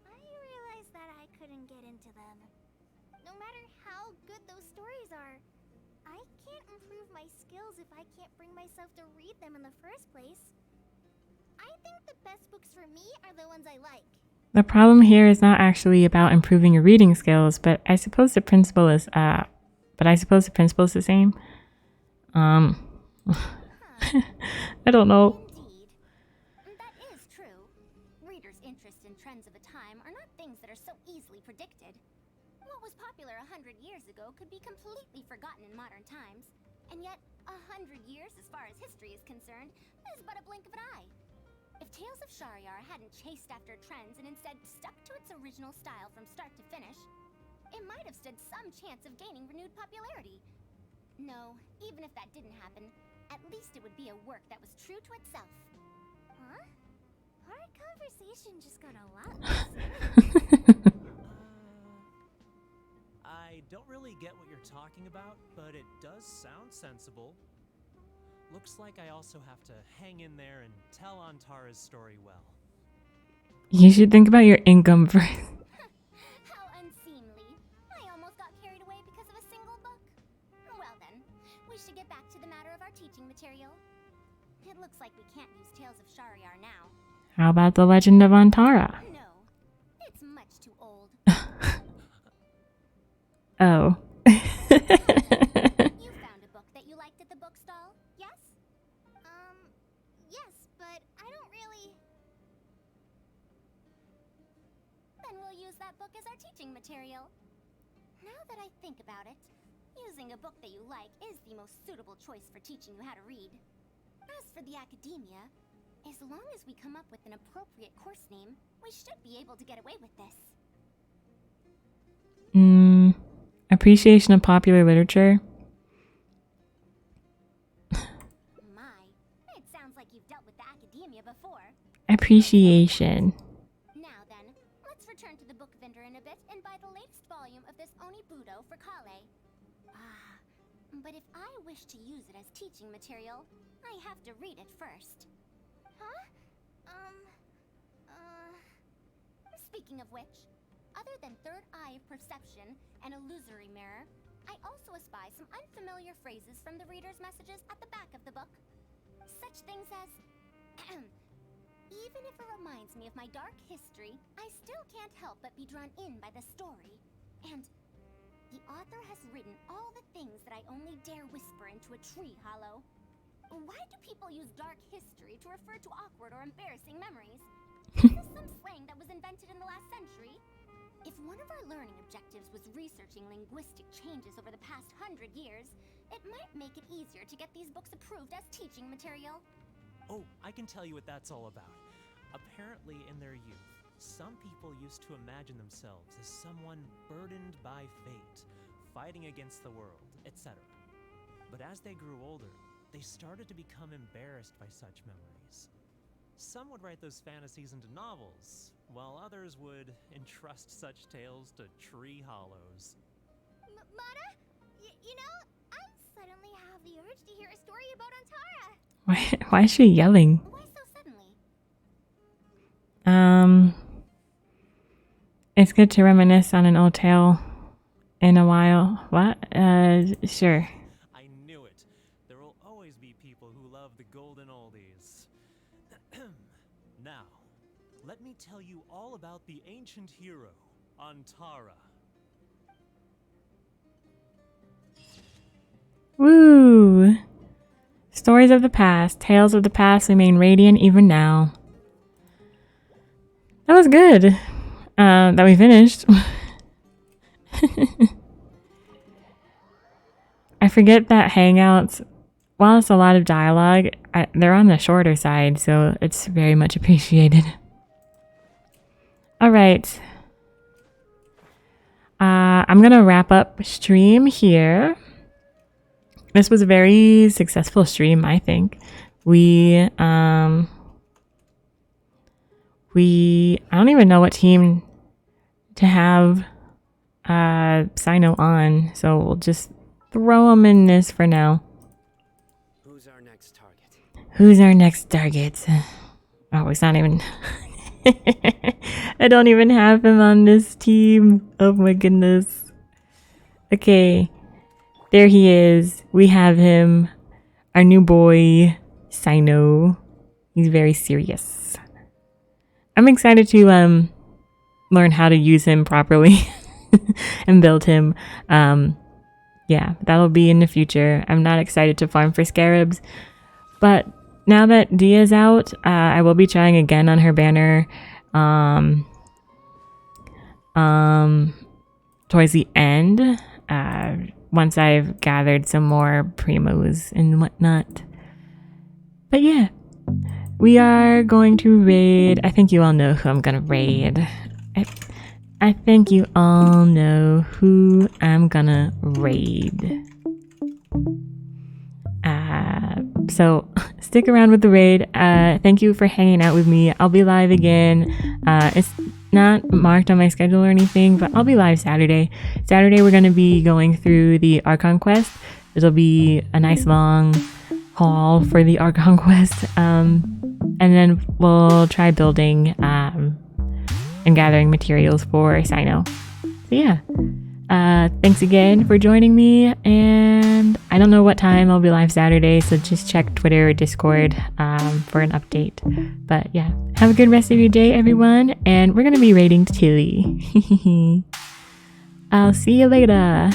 G: I realized that I couldn't get into them. No matter how good those stories are, I can't improve my skills if I can't bring myself to read them in the first place. I think the best books for me are the ones I like.
A: The problem here is not actually about improving your reading skills, but I suppose the principle is the same. I don't know.
G: Indeed. That is true. Readers' interest in trends of a time are not things that are so easily predicted. What was popular 100 years ago could be completely forgotten in modern times. And yet, 100 years as far as history is concerned is but a blink of an eye. If Tales of Shariar hadn't chased after trends and instead stuck to its original style from start to finish, it might have stood some chance of gaining renewed popularity. No, even if that didn't happen, at least it would be a work that was true to itself. Huh? Our conversation just got a lot less.
E: I don't really get what you're talking about, but it does sound sensible. Looks like I also have to hang in there and tell Antara's story well.
A: You should think about your income first.
G: How unseemly. I almost got carried away because of a single book. Well then, we should get back to the matter of our teaching material. It looks like we can't use Tales of Shariar now.
A: How about the Legend of Antara?
G: No, it's much too old.
A: Oh.
G: You found a book that you liked at the bookstall, yes?
B: Yes, but I don't really...
G: Then we'll use that book as our teaching material. Now that I think about it, using a book that you like is the most suitable choice for teaching you how to read. As for the academia, as long as we come up with an appropriate course name, we should be able to get away with this.
A: Appreciation of popular literature.
G: My, it sounds like you've dealt with the academia before.
A: Appreciation.
G: Now then, let's return to the book vendor in a bit and buy the latest volume of this Onibudo for Kale. But if I wish to use it as teaching material, I have to read it first.
B: Huh?
G: Speaking of which, other than third eye of perception and illusory mirror, I also espy some unfamiliar phrases from the reader's messages at the back of the book. Such things as, even if it reminds me of my dark history, I still can't help but be drawn in by the story. And the author has written all the things that I only dare whisper into a tree hollow. Why do people use dark history to refer to awkward or embarrassing memories? Is this some slang that was invented in the last century? If one of our learning objectives was researching linguistic changes over the past 100 years, it might make it easier to get these books approved as teaching material.
E: Oh, I can tell you what that's all about. Apparently, in their youth, some people used to imagine themselves as someone burdened by fate, fighting against the world, etc. But as they grew older, they started to become embarrassed by such memories. Some would write those fantasies into novels, while others would entrust such tales to tree hollows.
B: Mata? You know, I suddenly have the urge to hear a story about Antara.
A: Why is she yelling?
G: Why so suddenly?
A: It's good to reminisce on an old tale in a while. What? Sure.
E: I knew it. There will always be people who love the golden oldies. Now, let me tell you all about the ancient hero, Antara.
A: Woo! Stories of the past, tales of the past remain radiant even now. That was good. That we finished. I forget that Hangouts, while it's a lot of dialogue, they're on the shorter side, so it's very much appreciated. All right. I'm gonna wrap up stream here. This was a very successful stream, I think. I don't even know what team to have Sino on, so we'll just throw him in this for now.
J: Who's our next target?
A: Who's our next target? Oh, it's not even... I don't even have him on this team. Oh my goodness. Okay. There he is. We have him. Our new boy, Sino. He's very serious. I'm excited to learn how to use him properly and build him. Yeah, that'll be in the future. I'm not excited to farm for scarabs, but now that Dia's out, I will be trying again on her banner towards the end, once I've gathered some more primos and whatnot. But yeah, we are going to raid. I think you all know who I'm gonna raid. I think you all know who I'm gonna raid. So stick around with the raid. Thank you for hanging out with me. I'll be live again. It's not marked on my schedule or anything, but I'll be live Saturday. Saturday we're gonna be going through the Archon quest. It'll be a nice long haul for the Archon quest. And then we'll try building and gathering materials for Sino. So yeah. Thanks again for joining me, and I don't know what time I'll be live Saturday, so just check Twitter or Discord for an update. But yeah, have a good rest of your day, everyone, and we're gonna be raiding Tilly. I'll see you later.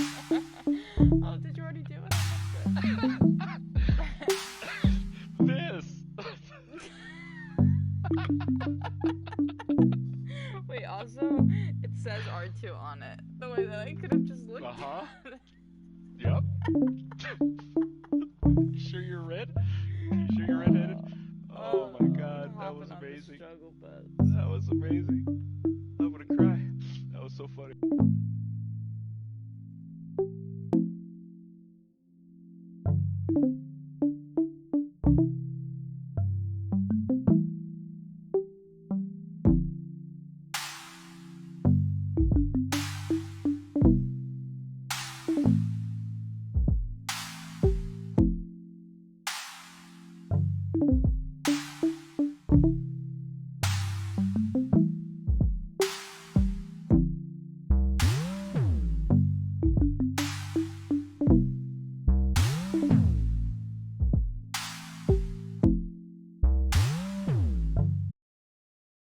K: Oh, did you already do it?
L: This.
K: Wait, also, it says R2 on it. The way that I could have just looked
L: Uh-huh.
K: at it.
L: Yep. You sure you're red? You sure you're redheaded? Oh my god, that was amazing.
K: Struggle bus.
L: That was amazing. I'm gonna cry. That was so funny.